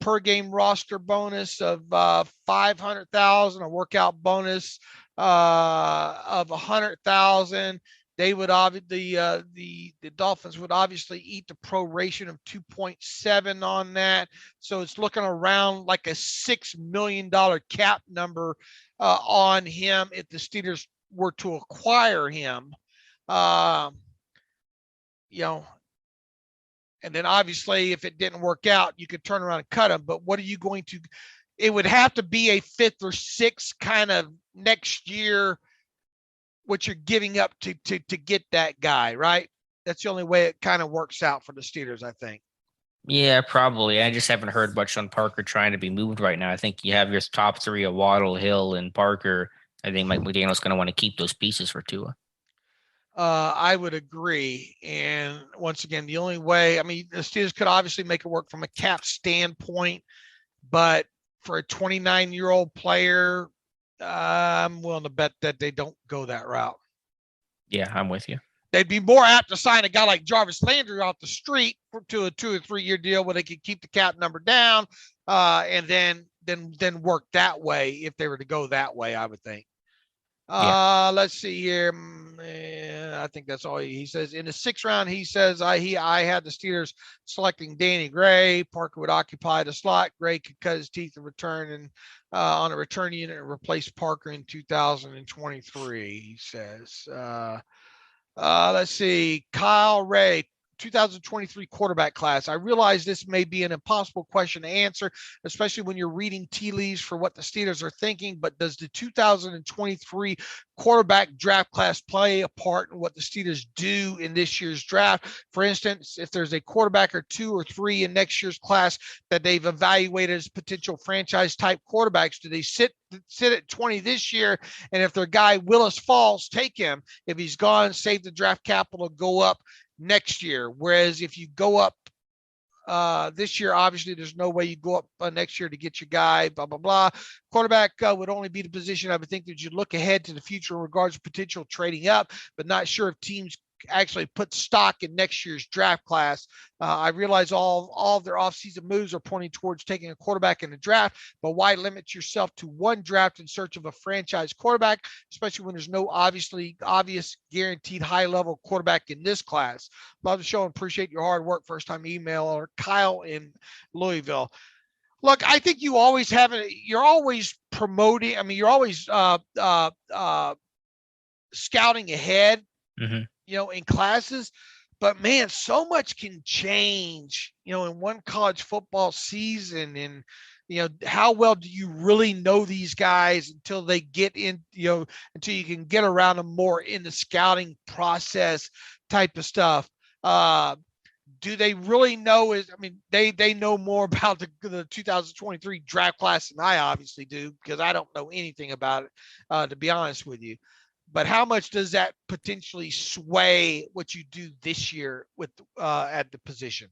per game roster bonus of $500,000, a workout bonus of $100,000. They would obviously the Dolphins would obviously eat the proration of 2.7 on that, so it's looking around like a $6 million cap number on him if the Steelers were to acquire him. And then obviously if it didn't work out, you could turn around and cut him. But what are you going to? It would have to be a fifth or sixth kind of next year, what you're giving up to get that guy, right? That's the only way it kind of works out for the Steelers, I think. Yeah, probably. I just haven't heard much on Parker trying to be moved right now. I think you have your top three of Waddle, Hill, and Parker. I think Mike McDaniel's going to want to keep those pieces for Tua. I would agree. And once again, the only way, I mean, the Steelers could obviously make it work from a cap standpoint, but for a 29-year-old player, I'm willing to bet that they don't go that route. Yeah, I'm with you. They'd be more apt to sign a guy like Jarvis Landry off the street to a 2 or 3 year deal where they could keep the cap number down, and then work that way if they were to go that way, I would think. Let's see here. I think that's all he says. In the 6th round, he says, I had the Steelers selecting Danny Gray. Parker would occupy the slot. Gray could cut his teeth and return and on a return unit and replace Parker in 2023, he says. Let's see. Kyle Ray, 2023 quarterback class. I realize this may be an impossible question to answer, especially when you're reading tea leaves for what the Steelers are thinking, but does the 2023 quarterback draft class play a part in what the Steelers do in this year's draft? For instance, if there's a quarterback or 2 or 3 in next year's class that they've evaluated as potential franchise type quarterbacks, do they sit at 20 this year? And if their guy Willis falls, take him. If he's gone, save the draft capital, go up next year. Whereas if you go up this year, obviously there's no way you go up next year to get your guy, blah, blah, blah. Quarterback would only be the position I would think that you look ahead to the future in regards to potential trading up, but not sure if teams actually put stock in next year's draft class. I realize all of their offseason moves are pointing towards taking a quarterback in the draft, but why limit yourself to one draft in search of a franchise quarterback, especially when there's no obvious guaranteed high-level quarterback in this class? Love the show and appreciate your hard work. First-time emailer Kyle in Louisville. Look, I think you always have it. You're always promoting. I mean, you're always scouting ahead. Mm-hmm. In classes, But man, so much can change, in one college football season. And, how well do you really know these guys until they get in, until you can get around them more in the scouting process type of stuff. Do they really know they know more about the 2023 draft class than I obviously do, because I don't know anything about it, to be honest with you. But how much does that potentially sway what you do this year with at the position?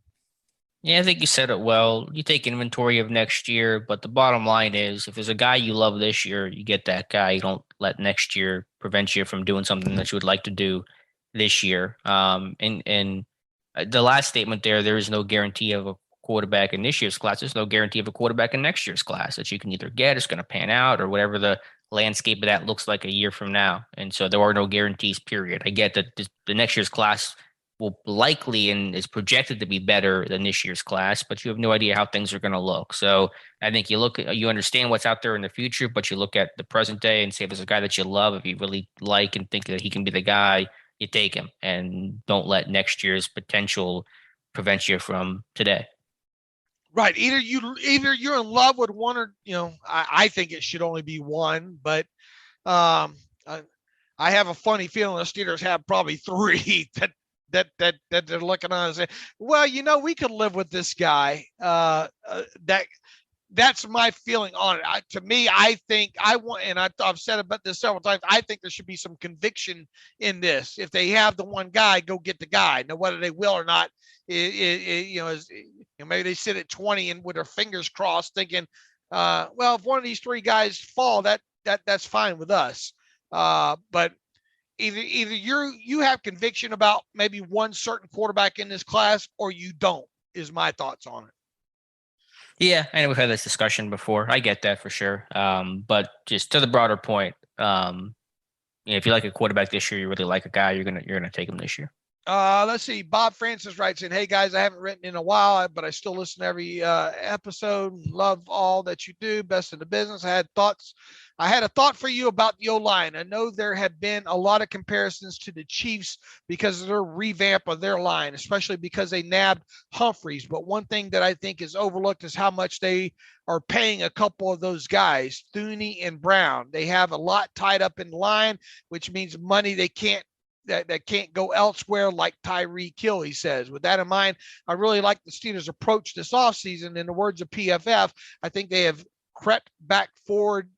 Yeah, I think you said it well. You take inventory of next year, but the bottom line is if there's a guy you love this year, you get that guy. You don't let next year prevent you from doing something that you would like to do this year. And the last statement there is no guarantee of a quarterback in this year's class. There's no guarantee of a quarterback in next year's class that you can either get, it's going to pan out, or whatever the landscape of that looks like a year from now. And so there are no guarantees, period. I get that the next year's class will likely and is projected to be better than this year's class, but you have no idea how things are going to look. So I think you understand what's out there in the future, but you look at the present day and say, if there's a guy that you love, if you really like and think that he can be the guy, you take him, and don't let next year's potential prevent you from today. Right. Either you're in love with one, or, I think it should only be one, but I have a funny feeling the Steelers have probably three that they're looking on and say, well, we could live with this guy. That's my feeling on it. To me, I think I've said about this several times. I think there should be some conviction in this. If they have the one guy, go get the guy. Now, whether they will or not, maybe they sit at 20 and with their fingers crossed, thinking, well, if one of these three guys fall, that's fine with us. But either you have conviction about maybe one certain quarterback in this class, or you don't, is my thoughts on it. Yeah, I know we've had this discussion before. I get that for sure. But just to the broader point, if you like a quarterback this year, you really like a guy, you're gonna take him this year. Let's see. Bob Francis writes in, hey guys, I haven't written in a while, but I still listen to every episode. Love all that you do. Best in the business. I had a thought for you about the O-line. I know there have been a lot of comparisons to the Chiefs because of their revamp of their line, especially because they nabbed Humphreys. But one thing that I think is overlooked is how much they are paying a couple of those guys, Thuney and Brown. They have a lot tied up in line, which means money they can't that can't go elsewhere, like Tyreek Hill, he says. With that in mind, I really like the Steelers' approach this offseason. In the words of PFF, I think they have crept back forward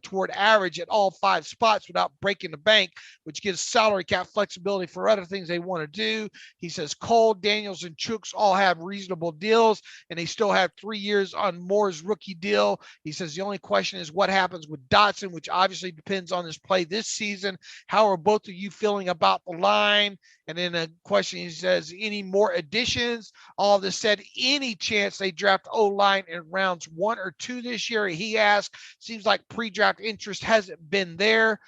toward average at all five spots without breaking the bank, which gives salary cap flexibility for other things they want to do. He says Cole, Daniels, and Chooks all have reasonable deals, and they still have 3 years on Moore's rookie deal. He says the only question is what happens with Dotson, which obviously depends on his play this season. How are both of you feeling about the line? And then a question, he says, any more additions? All of this said, any chance they draft O-line in rounds 1 or 2 this year? He asked, seems like pre-draft interest hasn't been there,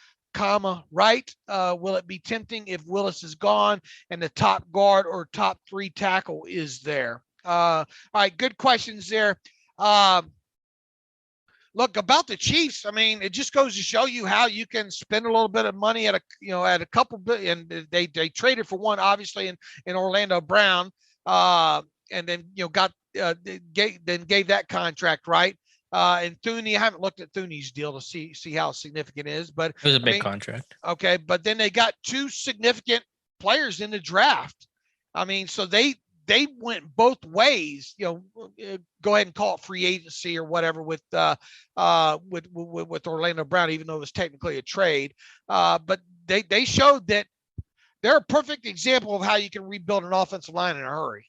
right? Will it be tempting if Willis is gone and the top guard or top 3 tackle is there? All right, good questions there. Look, about the Chiefs, I mean, it just goes to show you how you can spend a little bit of money at a couple billion. They traded for one, obviously, in Orlando Brown, and then gave that contract, right? And Thuney, I haven't looked at Thuney's deal to see how significant it is, but it was a big contract. Okay, but then they got 2 significant players in the draft. I mean, so they went both ways, go ahead and call it free agency or whatever with Orlando Brown, even though it was technically a trade. But they showed that they're a perfect example of how you can rebuild an offensive line in a hurry.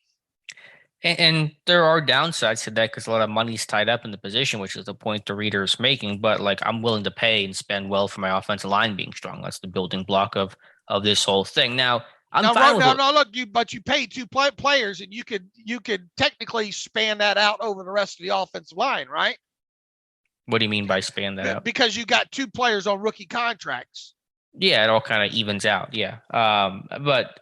And there are downsides to that because a lot of money's tied up in the position, which is the point the reader is making. But I'm willing to pay and spend well for my offensive line being strong. That's the building block of this whole thing. Now, look, you paid 2 players, and you could technically span that out over the rest of the offensive line, right? What do you mean by span that out? Because you got 2 players on rookie contracts. Yeah, it all kind of evens out. Yeah, but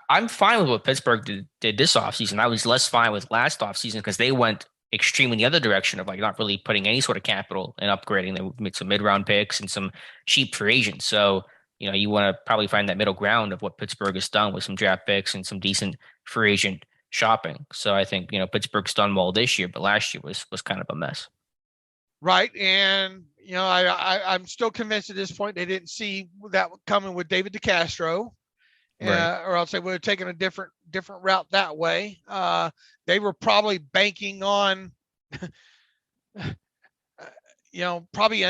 I'm fine with what Pittsburgh did this offseason. I was less fine with last offseason because they went extremely the other direction of not really putting any sort of capital and upgrading. They made some mid-round picks and some cheap free agents. So you want to probably find that middle ground of what Pittsburgh has done with some draft picks and some decent free agent shopping. So I think, Pittsburgh's done well this year, but last year was kind of a mess. Right. And, I'm still convinced at this point they didn't see that coming with David DeCastro. Right. Or else they would have taken a different route that way. They were probably banking on, probably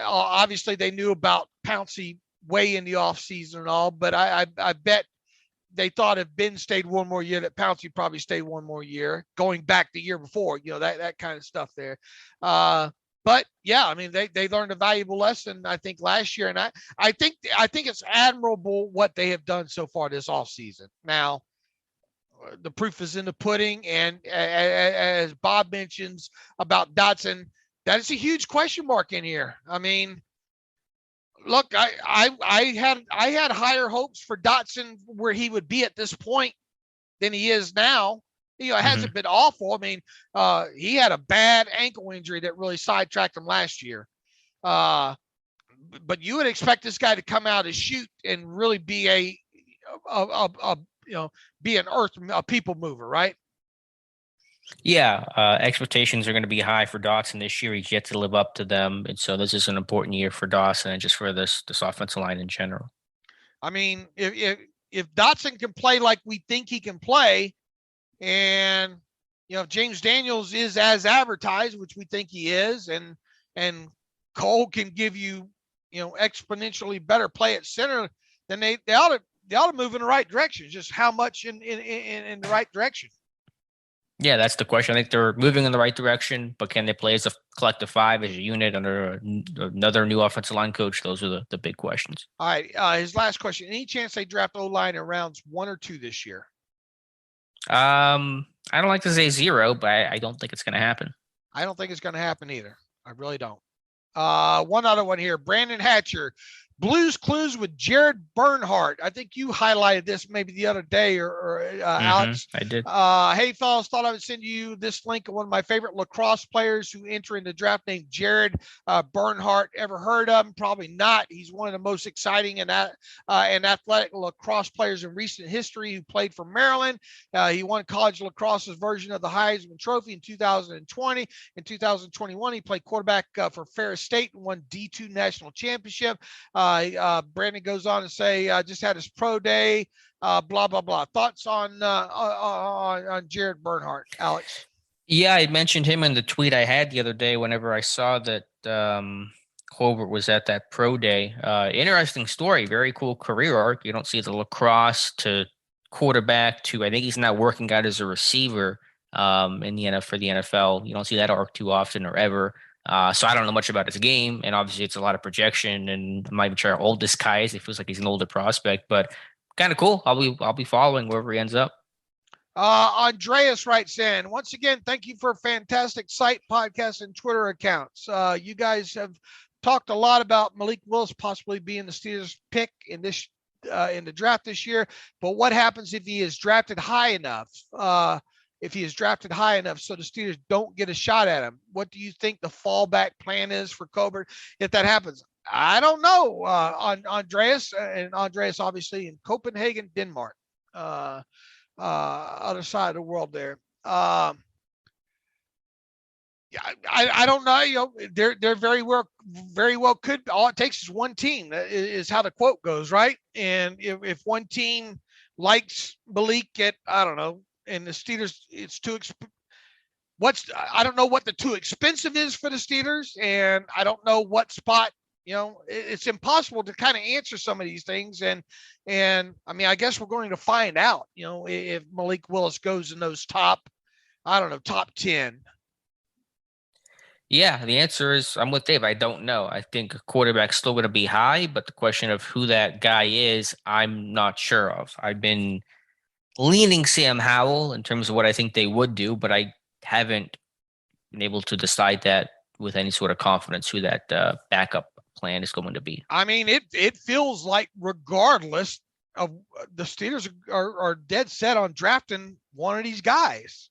obviously they knew about Pouncey way in the off season and all, but I bet they thought if Ben stayed one more year, that Pouncey probably stayed one more year, going back the year before, that kind of stuff there. But yeah, I mean, they learned a valuable lesson, I think, last year. And I think it's admirable what they have done so far this offseason. Now, the proof is in the pudding. And as Bob mentions about Dotson, that is a huge question mark in here. I mean, look, I had higher hopes for Dotson where he would be at this point than he is now. It hasn't been awful. I mean, he had a bad ankle injury that really sidetracked him last year. But you would expect this guy to come out and shoot and really be a people mover, right? Yeah, expectations are going to be high for Dotson this year. He's yet to live up to them, and so this is an important year for Dawson and just for this offensive line in general. I mean, if Dotson can play like we think he can play, and if James Daniels is as advertised, which we think he is, and Cole can give you exponentially better play at center, then they ought to move in the right direction. Just how much in the right direction? Yeah, that's the question. I think they're moving in the right direction, but can they play as a collective five, as a unit under another new offensive line coach? Those are the big questions. All right. His last question: any chance they draft O-line in rounds 1 or 2 this year? I don't like to say 0, but I don't think it's going to happen. I don't think it's going to happen either. I really don't. One other one here. Brandon Hatcher. Blues Clues with Jared Bernhardt. I think you highlighted this maybe the other day, or Alex. I did. Hey, fellas, thought I would send you this link of one of my favorite lacrosse players who enter in the draft named Jared Bernhardt. Ever heard of him? Probably not. He's one of the most exciting and athletic lacrosse players in recent history who played for Maryland. He won college lacrosse's version of the Heisman Trophy in 2020. In 2021, he played quarterback for Ferris State and won D2 national championship. Brandon goes on to say, just had his pro day, blah, blah, blah. Thoughts on Jared Bernhardt, Alex? Yeah, I mentioned him in the tweet I had the other day whenever I saw that Colbert was at that pro day. Interesting story, very cool career arc. You don't see the lacrosse to quarterback to, I think he's now working out as a receiver in the NFL for the NFL. You don't see that arc too often or ever. So I don't know much about his game, and obviously it's a lot of projection, and I'm not even sure how old this guy is. It feels like he's an older prospect, but kind of cool. I'll be following wherever he ends up. Andreas writes in, once again, thank you for a fantastic site, podcast, and Twitter accounts. You guys have talked a lot about Malik Willis possibly being the Steelers pick in the draft this year, but what happens if he is drafted high enough? If he is drafted high enough so the Steelers don't get a shot at him? What do you think the fallback plan is for Colbert if that happens? I don't know. Andreas obviously in Copenhagen, Denmark, other side of the world there. Yeah, I don't know. They're very well could. All it takes is one team, is how the quote goes, right? And if one team likes Malik at, I don't know, and the Steelers, it's too I don't know what the too expensive is for the Steelers, and I don't know what spot, it's impossible to kind of answer some of these things. And I mean, I guess we're going to find out, if Malik Willis goes in those top 10. Yeah, the answer is I'm with Dave. I don't know. I think a quarterback's still going to be high, but the question of who that guy is, I'm not sure of. I've been leaning Sam Howell in terms of what I think they would do, but I haven't been able to decide that with any sort of confidence who that backup plan is going to be. I mean, it feels like regardless of the Steelers are dead set on drafting one of these guys.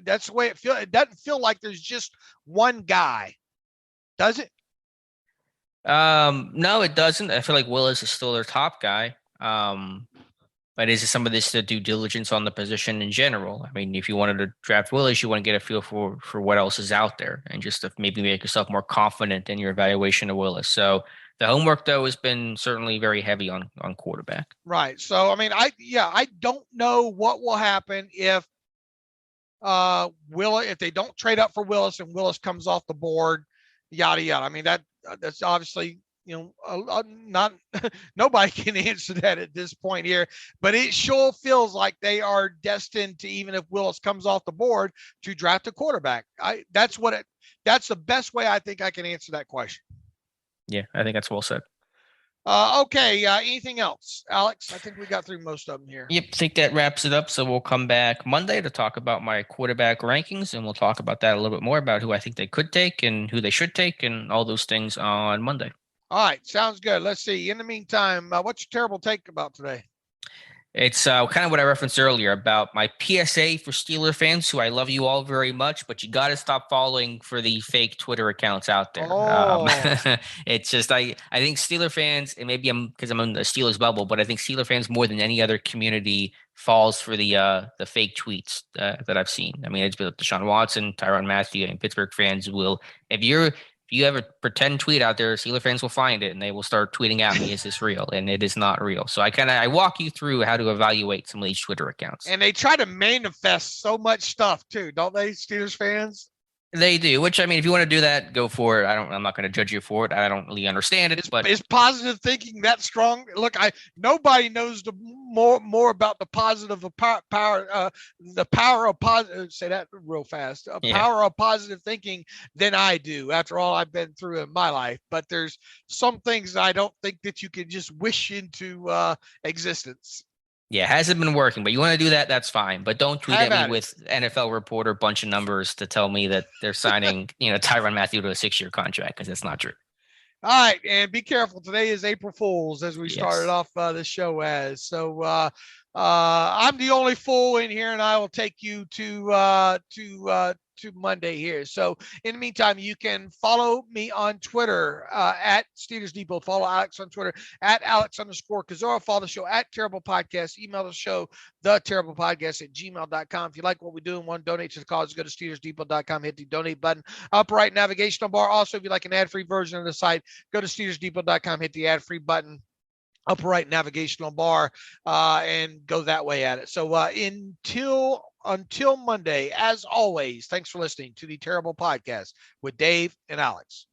That's the way it feels. It doesn't feel like there's just one guy, does it? No, it doesn't. I feel like Willis is still their top guy. But is it some of this the due diligence on the position in general? I mean, if you wanted to draft Willis, you want to get a feel for what else is out there and just to maybe make yourself more confident in your evaluation of Willis. So the homework though has been certainly very heavy on quarterback. Right. So I mean, I don't know what will happen if if they don't trade up for Willis and Willis comes off the board, yada yada. I mean that's obviously not nobody can answer that at this point here, but it sure feels like they are destined to, even if Willis comes off the board, to draft a quarterback. That's the best way I think I can answer that question. Yeah, I think that's well said. Okay. Anything else, Alex? I think we got through most of them here. Yep, I think that wraps it up. So we'll come back Monday to talk about my quarterback rankings, and we'll talk about that a little bit more about who I think they could take and who they should take and all those things on Monday. All right. Sounds good. Let's see. In the meantime, what's your terrible take about today? It's kind of what I referenced earlier about my PSA for Steeler fans, who I love you all very much, but you got to stop following for the fake Twitter accounts out there. Oh. It's just I think Steeler fans, and maybe because I'm in the Steelers bubble, but I think Steeler fans more than any other community falls for the fake tweets that I've seen. I mean, it's been Deshaun Watson, Tyron Matthew, and Pittsburgh fans will, if you have a pretend tweet out there, Steeler fans will find it and they will start tweeting at me, is this real? And it is not real. So I walk you through how to evaluate some of these Twitter accounts. And they try to manifest so much stuff too, don't they, Steelers fans? They do, which, I mean, if you want to do that, go for it. I'm not going to judge you for it. I don't really understand it, but is positive thinking that strong? Look, nobody knows more about the positive of the power of positive. Say that real fast. Power of positive thinking than I do. After all I've been through in my life, but there's some things I don't think that you can just wish into existence. Yeah, hasn't been working, but you want to do that, that's fine. But don't tweet at me with NFL reporter bunch of numbers to tell me that they're signing, Tyron Matthew to a 6-year contract, because that's not true. All right, and be careful. Today is April Fool's, as we started off this show as. So I'm the only fool in here, and I will take you to Monday here. So in the meantime, you can follow me on Twitter at Steelers Depot. Follow Alex on Twitter at Alex_Kozora. Follow the show at Terrible Podcast. Email the show, theterriblepodcast@gmail.com. If you like what we do and want to donate to the cause, go to SteelersDepot.com, hit the donate button, upper right navigational bar. Also, if you like an ad-free version of the site, go to SteelersDepot.com, hit the ad-free button, upper right navigational bar, and go that way at it. So until Monday, as always, thanks for listening to the Terrible Podcast with Dave and Alex.